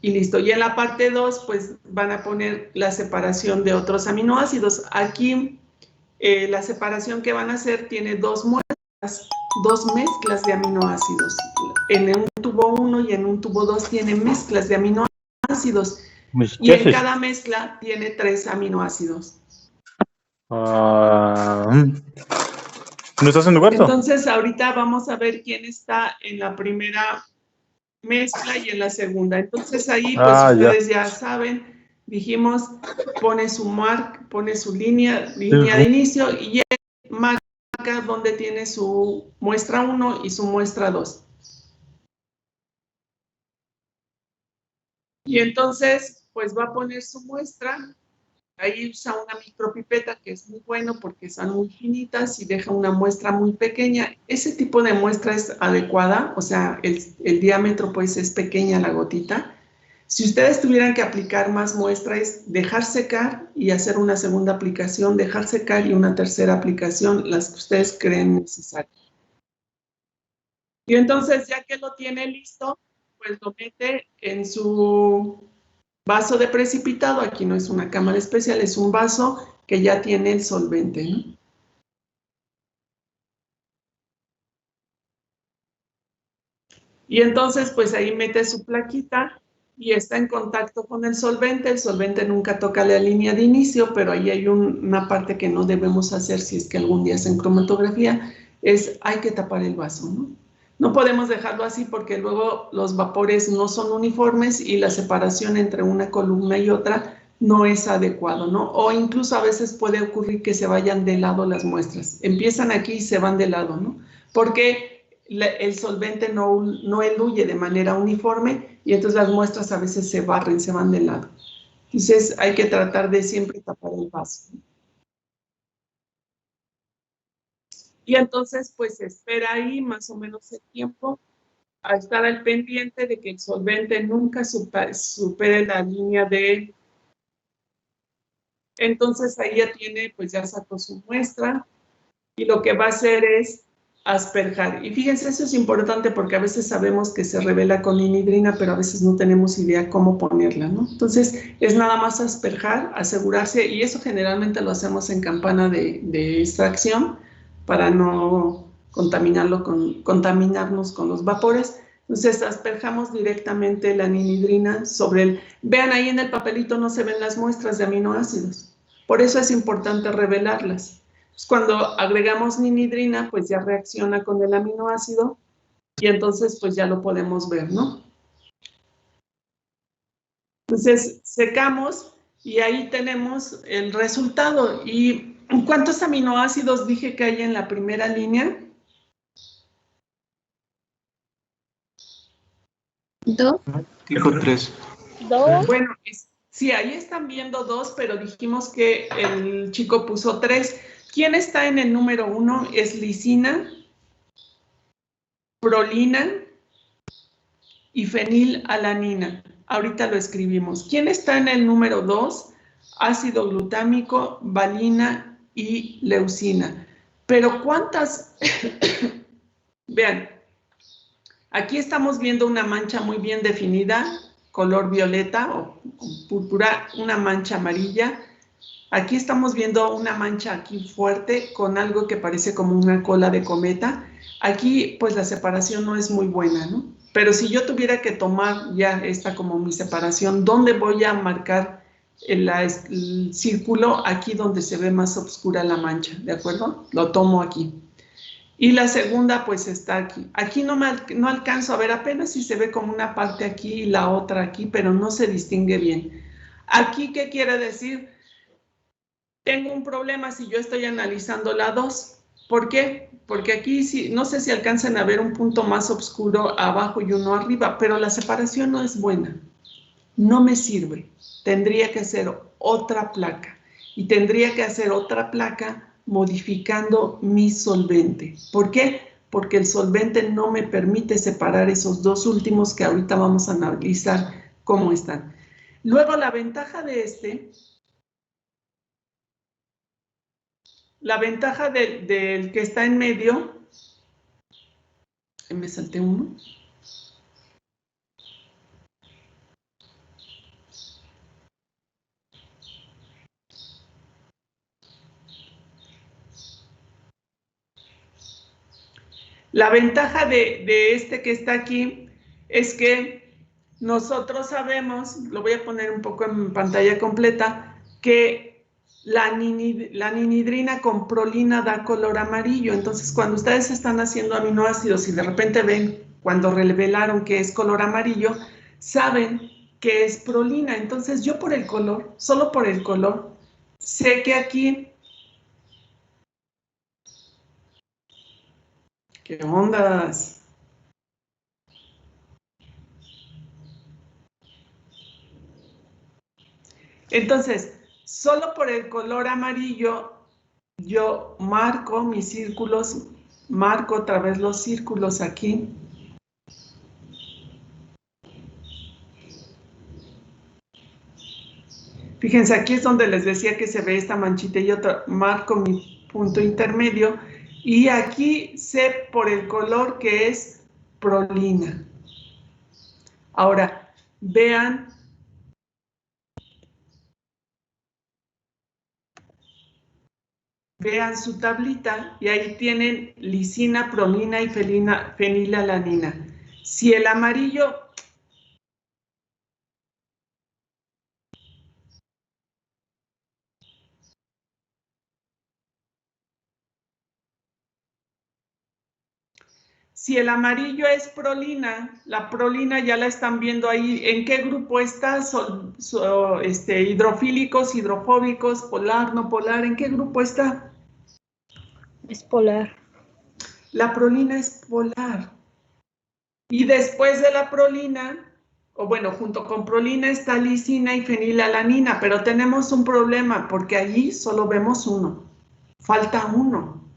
Speaker 1: Y listo. Y en la parte 2, pues van a poner la separación de otros aminoácidos. Aquí, la separación que van a hacer tiene dos muestras, dos mezclas de aminoácidos. En un tubo 1 y en un tubo 2 tiene mezclas de aminoácidos. Y en cada mezcla tiene 3 aminoácidos.
Speaker 2: ¿No estás en tu cuarto?
Speaker 1: Entonces, ahorita vamos a ver quién está en la primera mezcla y en la segunda. Entonces ahí pues ustedes ya saben, dijimos, pone su línea de inicio y marca donde tiene su muestra 1 y su muestra 2. Y entonces pues va a poner su muestra. Ahí usa una micropipeta, que es muy bueno porque son muy finitas y deja una muestra muy pequeña. Ese tipo de muestra es adecuada, o sea, el diámetro pues es pequeña la gotita. Si ustedes tuvieran que aplicar más muestra, es dejar secar y hacer una segunda aplicación, dejar secar y una tercera aplicación, las que ustedes creen necesarias. Y entonces, ya que lo tiene listo, pues lo mete en su vaso de precipitado. Aquí no es una cámara especial, es un vaso que ya tiene el solvente, ¿no? Y entonces, pues ahí mete su plaquita y está en contacto con el solvente nunca toca la línea de inicio, pero ahí hay una parte que no debemos hacer si es que algún día hacen cromatografía, hay que tapar el vaso, ¿no? No podemos dejarlo así porque luego los vapores no son uniformes y la separación entre una columna y otra no es adecuado, ¿no? O incluso a veces puede ocurrir que se vayan de lado las muestras. Empiezan aquí y se van de lado, ¿no? Porque el solvente no eluye de manera uniforme y entonces las muestras a veces se barren, se van de lado. Entonces hay que tratar de siempre tapar el vaso. Y entonces pues se espera ahí más o menos el tiempo a estar al pendiente de que el solvente nunca supere la línea de... Entonces ahí ya tiene, pues ya sacó su muestra y lo que va a hacer es asperjar. Y fíjense, eso es importante porque a veces sabemos que se revela con ninhidrina, pero a veces no tenemos idea cómo ponerla, ¿no? Entonces, es nada más asperjar, asegurarse, y eso generalmente lo hacemos en campana de extracción para no contaminarnos con los vapores. Entonces, asperjamos directamente la ninhidrina sobre el... Vean, ahí en el papelito no se ven las muestras de aminoácidos. Por eso es importante revelarlas. Cuando agregamos ninhidrina, pues ya reacciona con el aminoácido y entonces pues ya lo podemos ver, ¿no? Entonces secamos y ahí tenemos el resultado. ¿Y cuántos aminoácidos dije que hay en la primera línea?
Speaker 4: 2.
Speaker 5: Dijo 3.
Speaker 1: Bueno, sí, ahí están viendo 2, pero dijimos que el chico puso 3. ¿Quién está en el número 1? Es lisina, prolina y fenilalanina. Ahorita lo escribimos. ¿Quién está en el número 2? Ácido glutámico, valina y leucina. Pero ¿cuántas? Vean, aquí estamos viendo una mancha muy bien definida, color violeta o púrpura, una mancha amarilla. Aquí estamos viendo una mancha aquí fuerte con algo que parece como una cola de cometa. Aquí pues la separación no es muy buena, ¿no? Pero si yo tuviera que tomar ya esta como mi separación, ¿dónde voy a marcar el círculo? Aquí donde se ve más oscura la mancha, ¿de acuerdo? Lo tomo aquí. Y la segunda pues está aquí. Aquí no alcanzo a ver, apenas si se ve como una parte aquí y la otra aquí, pero no se distingue bien. Aquí, ¿qué quiere decir? Tengo un problema si yo estoy analizando la 2. ¿Por qué? Porque aquí sí, no sé si alcanzan a ver un punto más oscuro abajo y uno arriba, pero la separación no es buena. No me sirve. Tendría que hacer otra placa. Y tendría que hacer otra placa modificando mi solvente. ¿Por qué? Porque el solvente no me permite separar esos dos últimos que ahorita vamos a analizar cómo están. Luego, la ventaja de la ventaja del que está en medio, me salté uno. La ventaja de este que está aquí es que nosotros sabemos, lo voy a poner un poco en pantalla completa, que la ninhidrina con prolina da color amarillo. Entonces, cuando ustedes están haciendo aminoácidos y de repente ven, cuando revelaron que es color amarillo, saben que es prolina. Entonces, yo por el color, solo por el color, sé que aquí... ¿Qué ondas? Entonces, solo por el color amarillo, yo marco mis círculos, marco otra vez los círculos aquí. Fíjense, aquí es donde les decía que se ve esta manchita y otra, marco mi punto intermedio y aquí sé por el color que es prolina. Ahora, vean su tablita y ahí tienen lisina, prolina y fenilalanina. Si el amarillo... Si el amarillo es prolina, la prolina ya la están viendo ahí. ¿En qué grupo está? Hidrofílicos, hidrofóbicos, polar, no polar. ¿En qué grupo está?
Speaker 3: Es polar.
Speaker 1: La prolina es polar. Y después de la prolina, o bueno, junto con prolina está lisina y fenilalanina, pero tenemos un problema porque allí solo vemos uno. Falta uno.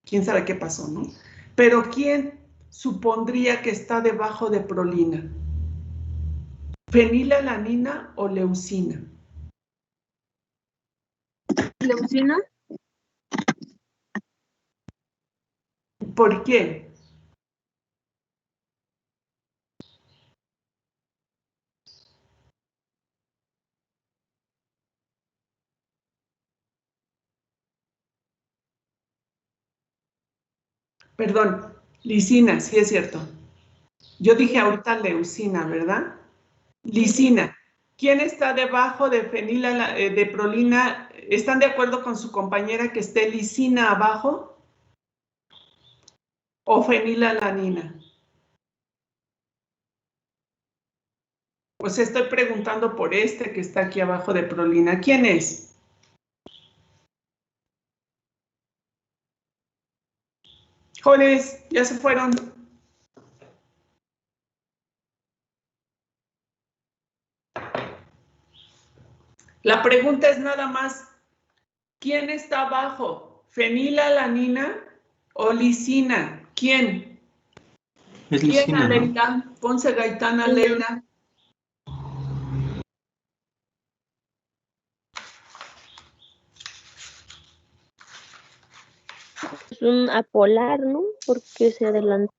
Speaker 1: ¿Quién sabe qué pasó, no? Pero ¿quién supondría que está debajo de prolina? ¿Fenilalanina o leucina?
Speaker 3: ¿Leucina?
Speaker 1: ¿Por qué? Perdón, lisina, sí es cierto. Yo dije ahorita leucina, ¿verdad? Lisina. ¿Quién está debajo de de prolina? ¿Están de acuerdo con su compañera que esté lisina abajo? ¿O fenilalanina? Pues estoy preguntando por este que está aquí abajo de prolina. ¿Quién es? Jóvenes, ya se fueron. La pregunta es nada más, ¿quién está abajo? ¿Fenilalanina o lisina? ¿Quién?
Speaker 5: Es
Speaker 1: ¿Quién,
Speaker 5: lisina, ¿no?
Speaker 1: Aleida? Ponce Gaitán, Aleida.
Speaker 6: Es un apolar, ¿no? Porque se adelanta.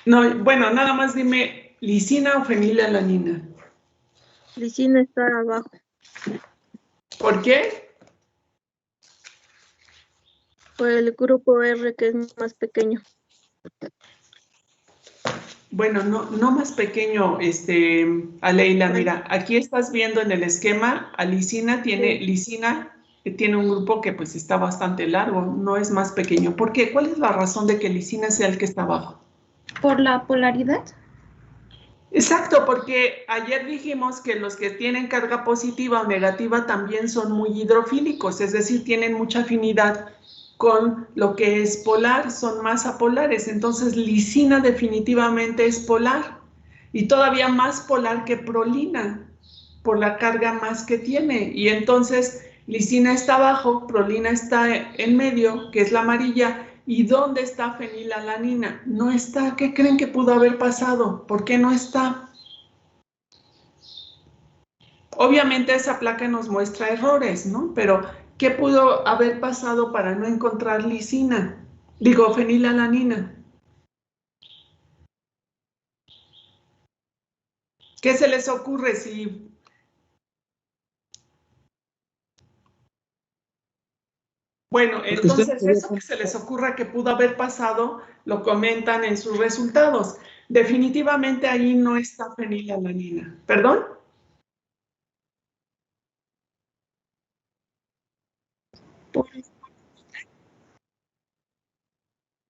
Speaker 1: No, bueno, nada más dime, ¿lisina o fenilalanina?
Speaker 6: Lisina está abajo.
Speaker 1: ¿Por qué?
Speaker 6: Por el grupo R, que es más pequeño.
Speaker 1: Bueno, no más pequeño, Aleila, mira, aquí estás viendo en el esquema, lisina tiene un grupo que pues está bastante largo, no es más pequeño. ¿Por qué? ¿Cuál es la razón de que lisina sea el que está abajo?
Speaker 4: ¿Por la polaridad?
Speaker 1: Exacto, porque ayer dijimos que los que tienen carga positiva o negativa también son muy hidrofílicos, es decir, tienen mucha afinidad con lo que es polar, son más apolares. Entonces, lisina definitivamente es polar y todavía más polar que prolina por la carga más que tiene. Y entonces, lisina está abajo, prolina está en medio, que es la amarilla. ¿Y dónde está fenilalanina? No está. ¿Qué creen que pudo haber pasado? ¿Por qué no está? Obviamente esa placa nos muestra errores, ¿no? Pero ¿qué pudo haber pasado para no encontrar lisina? Digo, fenilalanina. ¿Qué se les ocurre si... Bueno, entonces eso que se les ocurra que pudo haber pasado, lo comentan en sus resultados. Definitivamente ahí no está fenilalanina. ¿Perdón?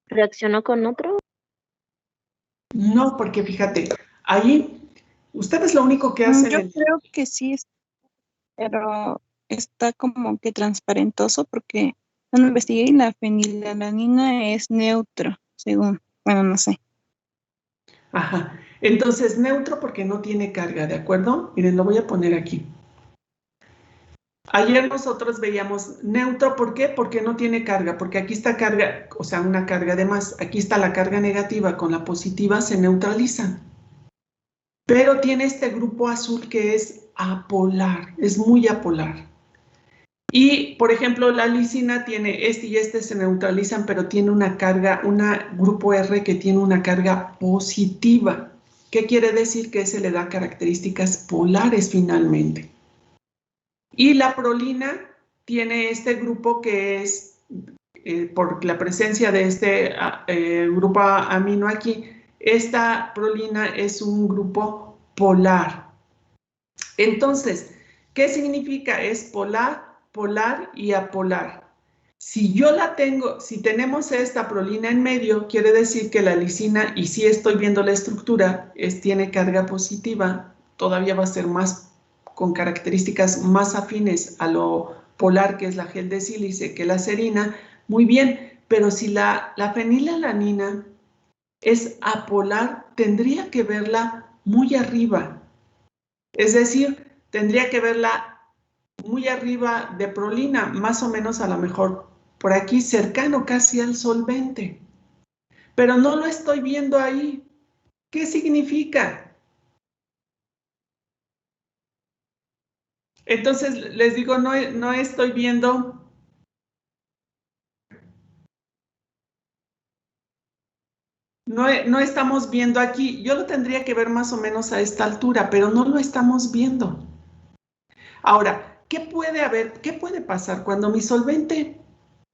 Speaker 6: ¿Reaccionó con otro?
Speaker 1: No, porque fíjate, ahí ustedes lo único que hacen
Speaker 3: Yo creo que sí, pero está como que transparentoso porque cuando investigué la fenilalanina es neutra, según, bueno, no sé.
Speaker 1: Ajá. Entonces, neutro porque no tiene carga, ¿de acuerdo? Miren, lo voy a poner aquí. Ayer nosotros veíamos neutro, ¿por qué? Porque no tiene carga, porque aquí está carga, o sea, una carga de más. Aquí está la carga negativa con la positiva, se neutraliza. Pero tiene este grupo azul que es apolar, es muy apolar. Y, por ejemplo, la lisina tiene este y este se neutralizan, pero tiene una carga, un grupo R que tiene una carga positiva. ¿Qué quiere decir? Que ese le da características polares finalmente. Y la prolina tiene este grupo que es, por la presencia de este grupo amino aquí, esta prolina es un grupo polar. Entonces, ¿qué significa? Es polar, polar y apolar. Si yo la tengo, si tenemos esta prolina en medio, quiere decir que la lisina, y si estoy viendo la estructura, tiene carga positiva, todavía va a ser más con características más afines a lo polar, que es la gel de sílice, que la serina, muy bien, pero si la fenilalanina es apolar, tendría que verla muy arriba. Es decir, tendría que verla muy arriba de prolina, más o menos a lo mejor por aquí, cercano casi al solvente. Pero no lo estoy viendo ahí. ¿Qué significa? Entonces, les digo, no estoy viendo no estamos viendo aquí. Yo lo tendría que ver más o menos a esta altura, pero no lo estamos viendo. Ahora, ¿qué puede pasar cuando mi solvente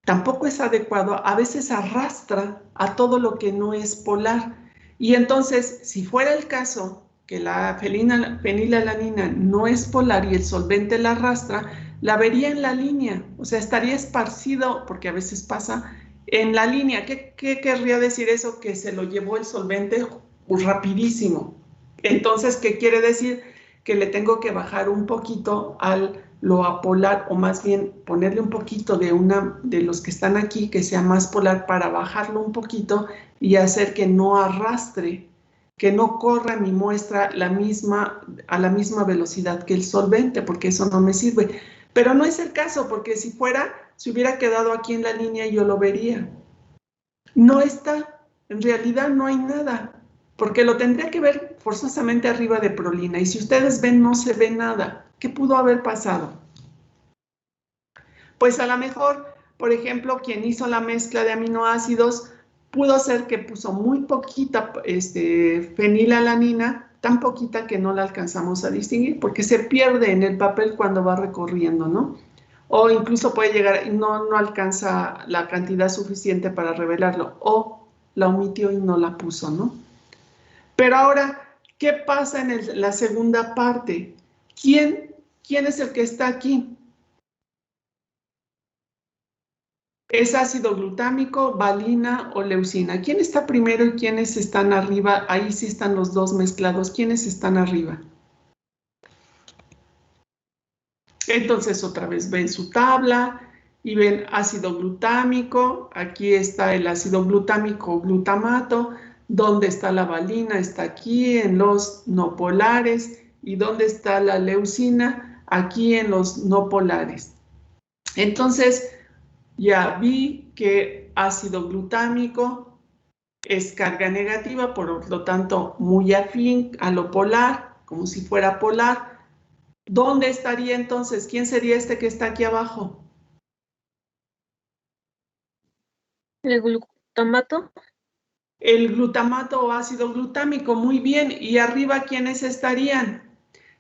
Speaker 1: tampoco es adecuado? A veces arrastra a todo lo que no es polar. Y entonces, si fuera el caso que la fenilalanina no es polar y el solvente la arrastra, la vería en la línea, o sea, estaría esparcido, porque a veces pasa, en la línea. ¿Qué querría decir eso? Que se lo llevó el solvente rapidísimo. Entonces, ¿qué quiere decir? Que le tengo que bajar un poquito al lo apolar, o más bien ponerle un poquito de los que están aquí, que sea más polar, para bajarlo un poquito y hacer que no arrastre, que no corra mi muestra a la misma velocidad que el solvente, porque eso no me sirve. Pero no es el caso, porque si fuera, se hubiera quedado aquí en la línea y yo lo vería. No está, en realidad no hay nada, porque lo tendría que ver forzosamente arriba de prolina, y si ustedes ven, no se ve nada. ¿Qué pudo haber pasado? Pues a lo mejor, por ejemplo, quien hizo la mezcla de aminoácidos pudo ser que puso muy poquita fenilalanina, tan poquita que no la alcanzamos a distinguir, porque se pierde en el papel cuando va recorriendo, ¿no? O incluso puede llegar y no alcanza la cantidad suficiente para revelarlo, o la omitió y no la puso, ¿no? Pero ahora, ¿qué pasa en la segunda parte? ¿Quién es el que está aquí? ¿Es ácido glutámico, valina o leucina? ¿Quién está primero y quiénes están arriba? Ahí sí están los dos mezclados. ¿Quiénes están arriba? Entonces otra vez ven su tabla y ven ácido glutámico. Aquí está el ácido glutámico, glutamato. ¿Dónde está la valina? Está aquí en los no polares. ¿Y dónde está la leucina? Aquí en los no polares. Entonces ya vi que ácido glutámico es carga negativa, por lo tanto muy afín a lo polar, como si fuera polar. ¿Dónde estaría entonces? ¿Quién sería este que está aquí abajo?
Speaker 6: El glutamato.
Speaker 1: El glutamato o ácido glutámico, muy bien. ¿Y arriba quiénes estarían?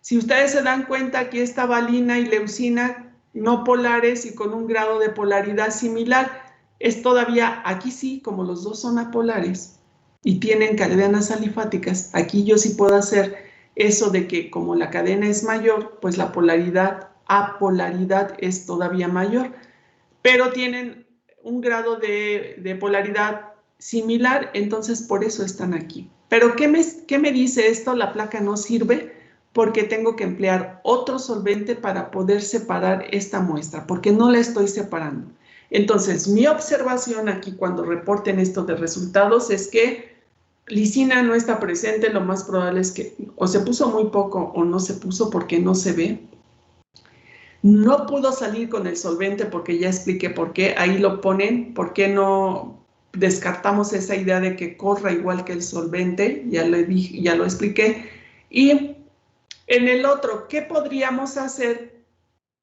Speaker 1: Si ustedes se dan cuenta, aquí está valina y leucina no polares y con un grado de polaridad similar. Es todavía, aquí sí, como los dos son apolares y tienen cadenas alifáticas, aquí yo sí puedo hacer eso de que como la cadena es mayor, pues la apolaridad es todavía mayor, pero tienen un grado de polaridad similar, entonces por eso están aquí. Pero ¿qué me dice esto? La placa no sirve porque tengo que emplear otro solvente para poder separar esta muestra, porque no la estoy separando. Entonces, mi observación aquí cuando reporten esto de resultados es que lisina no está presente, lo más probable es que o se puso muy poco o no se puso porque no se ve. No pudo salir con el solvente porque ya expliqué por qué, ahí lo ponen, por qué no descartamos esa idea de que corra igual que el solvente, ya lo expliqué. Y en el otro, ¿qué podríamos hacer?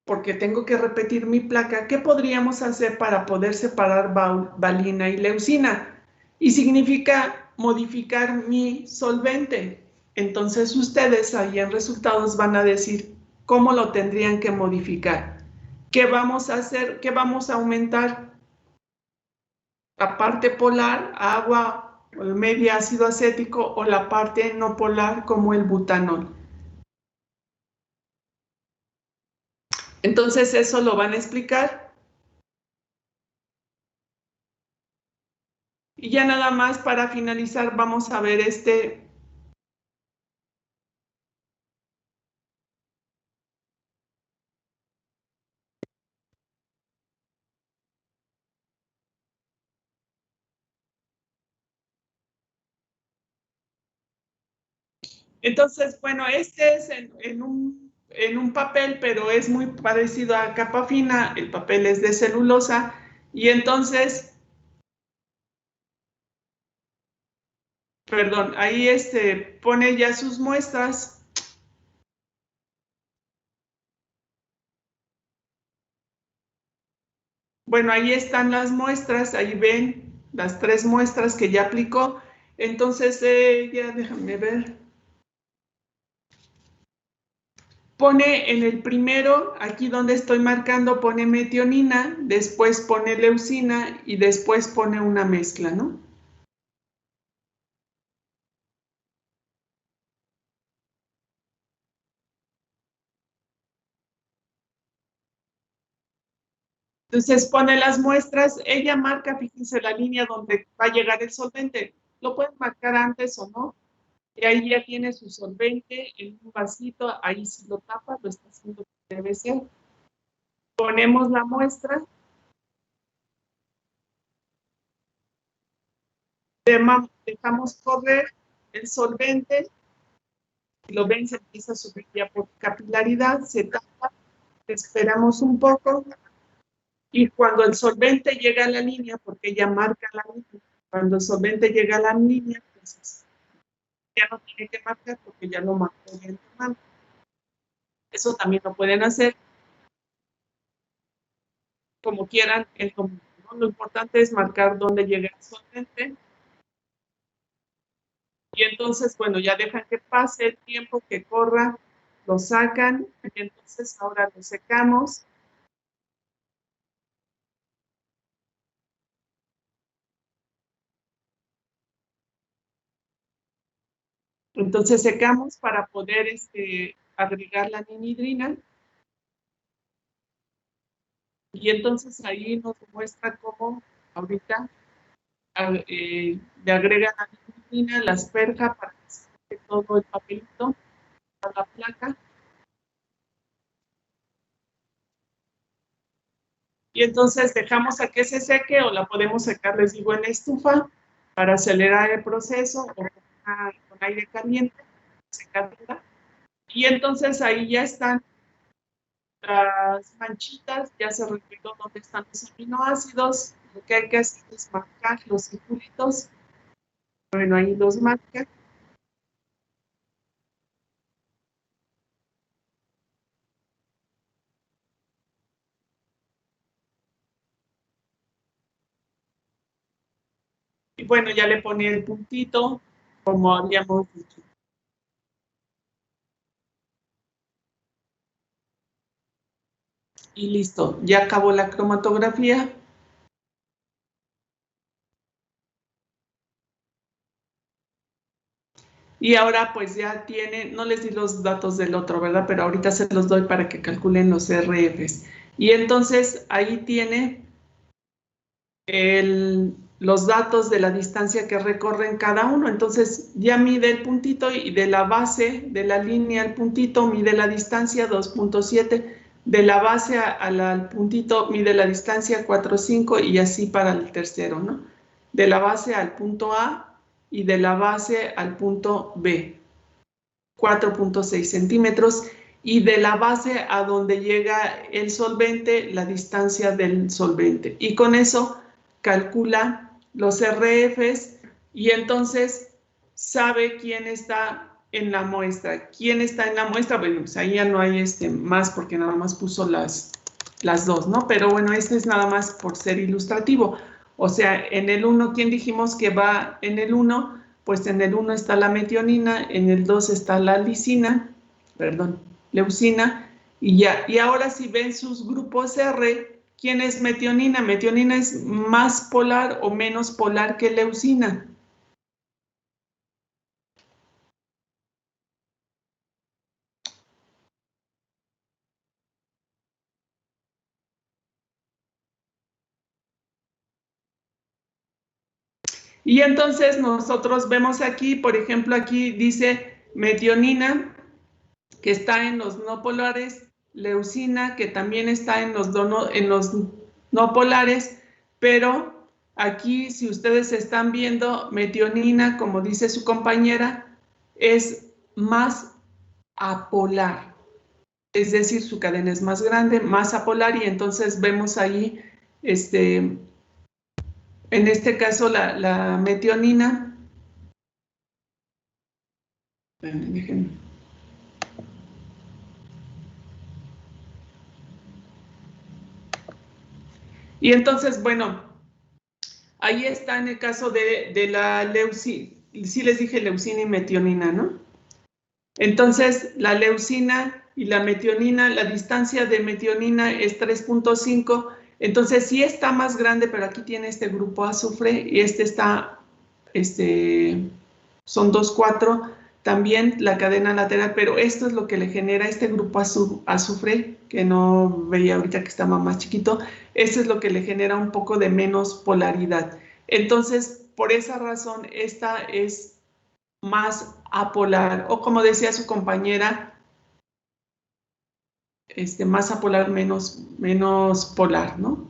Speaker 1: Porque tengo que repetir mi placa, ¿qué podríamos hacer para poder separar valina y leucina? Y significa modificar mi solvente. Entonces ustedes ahí en resultados van a decir cómo lo tendrían que modificar. ¿Qué vamos a hacer? ¿Qué vamos a aumentar? La parte polar, agua, media ácido acético, o la parte no polar como el butanol. Entonces eso lo van a explicar. Y ya nada más para finalizar vamos a ver Entonces, bueno, este es en un papel, pero es muy parecido a capa fina. El papel es de celulosa y entonces, perdón, ahí pone ya sus muestras. Bueno, ahí están las muestras, ahí ven las 3 muestras que ya aplicó. Entonces ella, déjame ver, pone en el primero, aquí donde estoy marcando, pone metionina, después pone leucina y después pone una mezcla, ¿no? Entonces pone las muestras, ella marca, fíjense la línea donde va a llegar el solvente. Lo pueden marcar antes o no. Y ahí ya tiene su solvente en un vasito, ahí sí lo tapa, lo está haciendo como debe ser. Ponemos la muestra. Dejamos correr el solvente. Si lo ven, se empieza a subir ya por capilaridad, se tapa, esperamos un poco. Y cuando el solvente llega a la línea, porque ella marca la línea, cuando el solvente llega a la línea, entonces ya no tiene que marcar porque ya lo marcó de antemano. Eso también lo pueden hacer como quieran, es lo mismo, ¿no? Lo importante es marcar dónde llega el solvente. Y entonces, bueno, ya dejan que pase el tiempo, que corra, lo sacan, y entonces ahora lo secamos. Entonces secamos para poder agregar la ninhidrina. Y entonces ahí nos muestra cómo ahorita le agrega la ninhidrina, la asperja para que se quede todo el papelito a la placa. Y entonces dejamos a que se seque o la podemos secar, les digo, en estufa para acelerar el proceso o con aire caliente, secadora. Y entonces ahí ya están las manchitas, ya se reflejó dónde están los aminoácidos. Lo que hay que hacer es marcar los circulitos. Bueno, ahí los marca. Y bueno, ya le pone el puntito, como habíamos dicho. Y listo, ya acabó la cromatografía. Y ahora pues ya tiene, no les di los datos del otro, ¿verdad? Pero ahorita se los doy para que calculen los RFs. Y entonces ahí tiene los datos de la distancia que recorren cada uno. Entonces ya mide el puntito y de la base de la línea al puntito mide la distancia 2.7. De la base al puntito mide la distancia 4.5 y así para el tercero, ¿no? De la base al punto A y de la base al punto B, 4.6 centímetros, y de la base a donde llega el solvente, la distancia del solvente. Y con eso calcula los RFs y entonces sabe quién está en la muestra. ¿Quién está en la muestra? Bueno, pues ahí ya no hay más porque nada más puso las dos, ¿no? Pero bueno, este es nada más por ser ilustrativo. O sea, en el 1, ¿quién dijimos que va en el 1? Pues en el 1 está la metionina, en el 2 está la leucina, y ya. Y ahora si ven sus grupos R, ¿quién es metionina? Metionina es más polar o menos polar que leucina. Y entonces nosotros vemos aquí, por ejemplo, aquí dice metionina, que está en los no polares, leucina, que también está en los no polares, pero aquí, si ustedes están viendo, metionina, como dice su compañera, es más apolar, es decir, su cadena es más grande, más apolar, y entonces vemos ahí, en este caso, la metionina. Déjenme. Y entonces, bueno, ahí está en el caso de la leucina. sí les dije leucina y metionina, ¿no? Entonces, la leucina y la metionina, la distancia de metionina es 3.5, entonces sí está más grande, pero aquí tiene este grupo azufre y este está, son 2,4, también la cadena lateral, pero esto es lo que le genera este grupo azufre, que no veía ahorita que estaba más chiquito, esto es lo que le genera un poco de menos polaridad. Entonces, por esa razón, esta es más apolar, o como decía su compañera, más apolar, menos polar, ¿no?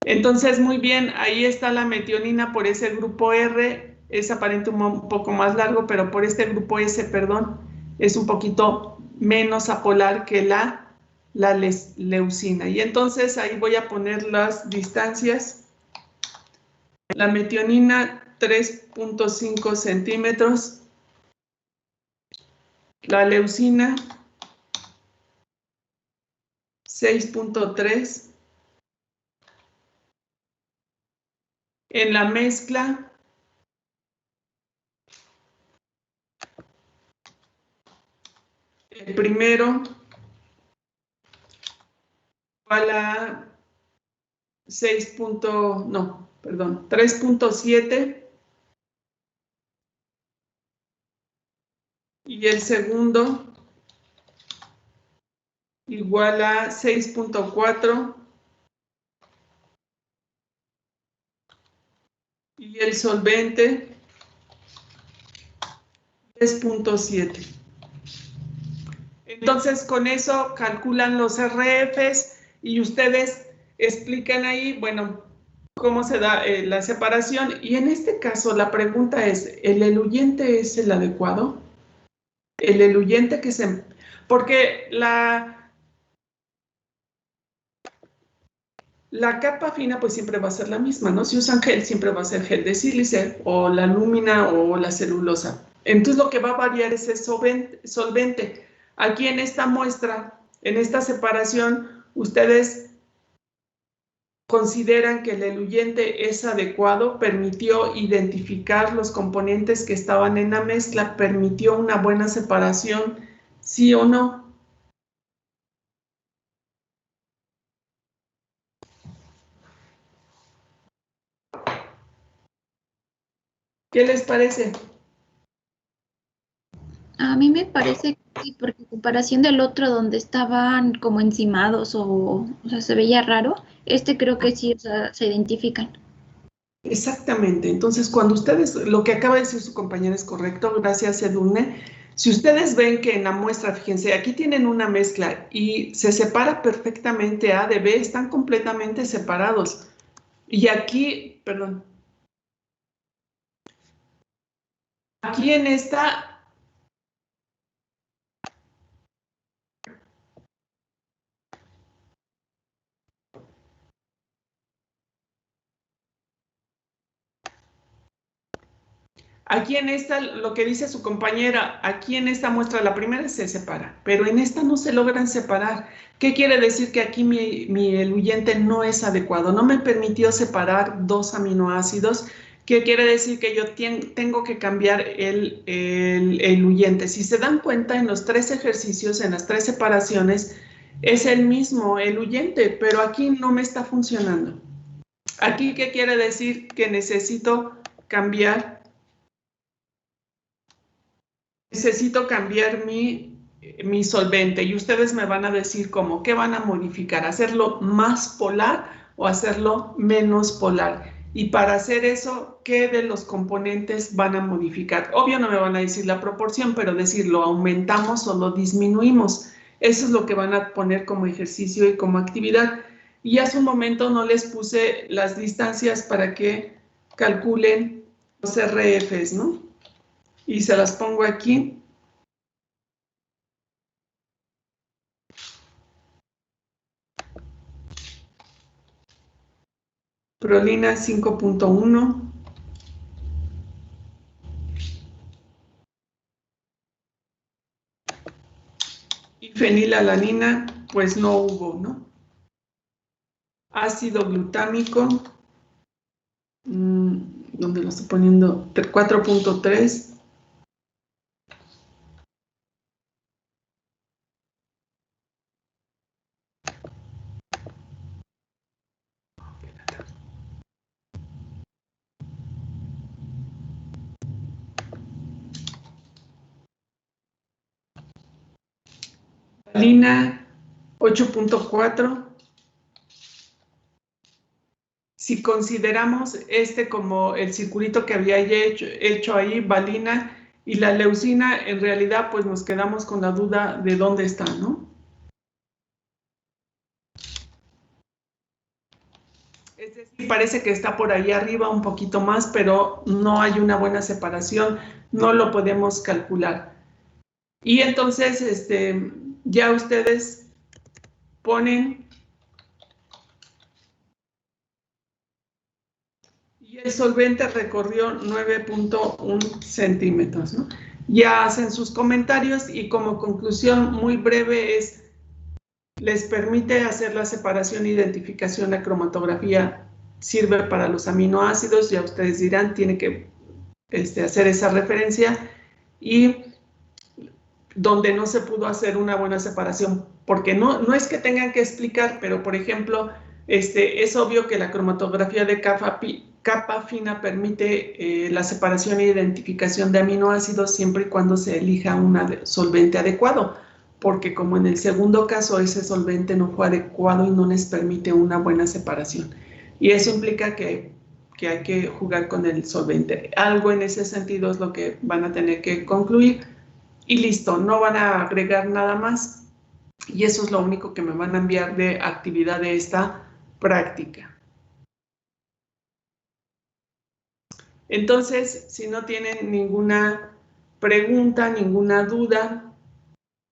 Speaker 1: Entonces, muy bien, ahí está la metionina por ese grupo R, es aparente un poco más largo, pero por este grupo S, perdón, es un poquito menos apolar que la leucina. Y entonces ahí voy a poner las distancias. La metionina, 3.5 centímetros. La leucina, 6.3. En la mezcla, el primero igual a 3.7 y el segundo igual a 6.4 y el solvente 3.7. Entonces, con eso calculan los RFs y ustedes explican ahí, bueno, cómo se da la separación. Y en este caso, la pregunta es, ¿el eluyente es el adecuado? El eluyente que se... Porque la capa fina pues siempre va a ser la misma, ¿no? Si usan gel, siempre va a ser gel de sílice o la lúmina o la celulosa. Entonces lo que va a variar es el solvente. Aquí en esta muestra, en esta separación, ustedes consideran que el eluyente es adecuado, permitió identificar los componentes que estaban en la mezcla, permitió una buena separación, ¿sí o no? ¿Qué les parece?
Speaker 4: A mí me parece que sí, porque en comparación del otro donde estaban como encimados o sea, se veía raro, creo que sí, o sea, se identifican.
Speaker 1: Exactamente. Entonces, cuando ustedes, lo que acaba de decir su compañera es correcto, gracias Edurne. Si ustedes ven que en la muestra, fíjense, aquí tienen una mezcla y se separa perfectamente A de B, están completamente separados. Y aquí, perdón, aquí en esta... Aquí en esta, lo que dice su compañera, aquí en esta muestra, la primera se separa, pero en esta no se logran separar. ¿Qué quiere decir? Que aquí mi eluyente no es adecuado, no me permitió separar dos aminoácidos, que quiere decir que yo tengo que cambiar el eluyente. Si se dan cuenta, en los 3 ejercicios, en las 3 separaciones, es el mismo eluyente, pero aquí no me está funcionando. Aquí, ¿qué quiere decir? Que necesito cambiar mi solvente y ustedes me van a decir cómo, qué van a modificar, hacerlo más polar o hacerlo menos polar. Y para hacer eso, ¿qué de los componentes van a modificar? Obvio no me van a decir la proporción, pero decir lo aumentamos o lo disminuimos. Eso es lo que van a poner como ejercicio y como actividad. Y hace un momento no les puse las distancias para que calculen los RFs, ¿no? Y se las pongo aquí. Prolina 5.1. Y fenilalanina, pues no hubo, ¿no? Ácido glutámico. ¿Dónde lo estoy poniendo? 4.3. Valina 8.4. Si consideramos como el circulito que había hecho ahí, valina y la leucina, en realidad pues nos quedamos con la duda de dónde está, ¿no? Es decir, parece que está por ahí arriba un poquito más, pero no hay una buena separación, no lo podemos calcular. Y entonces, ya ustedes ponen, y el solvente recorrió 9.1 centímetros, ¿no? Ya hacen sus comentarios y como conclusión muy breve les permite hacer la separación e identificación. La cromatografía sirve para los aminoácidos, ya ustedes dirán, tiene que hacer esa referencia, y donde no se pudo hacer una buena separación, porque no es que tengan que explicar, pero por ejemplo, es obvio que la cromatografía de capa fina permite la separación e identificación de aminoácidos siempre y cuando se elija un solvente adecuado, porque como en el segundo caso ese solvente no fue adecuado y no les permite una buena separación. Y eso implica que hay que jugar con el solvente. Algo en ese sentido es lo que van a tener que concluir. Y listo, no van a agregar nada más. Y eso es lo único que me van a enviar de actividad de esta práctica. Entonces, si no tienen ninguna pregunta, ninguna duda,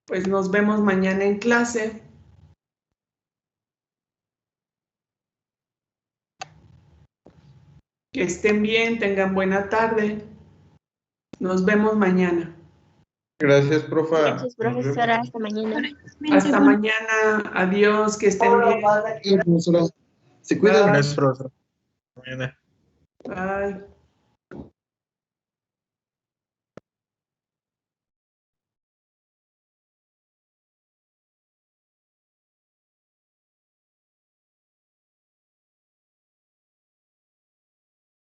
Speaker 1: pues nos vemos mañana en clase. Que estén bien, tengan buena tarde. Nos vemos mañana.
Speaker 7: Gracias, profa.
Speaker 6: Gracias, profesora. Hasta mañana.
Speaker 1: Hasta mañana. Adiós, que estén bien.
Speaker 7: Se cuidan.
Speaker 2: Gracias, profesor. Hasta mañana.
Speaker 1: Bye.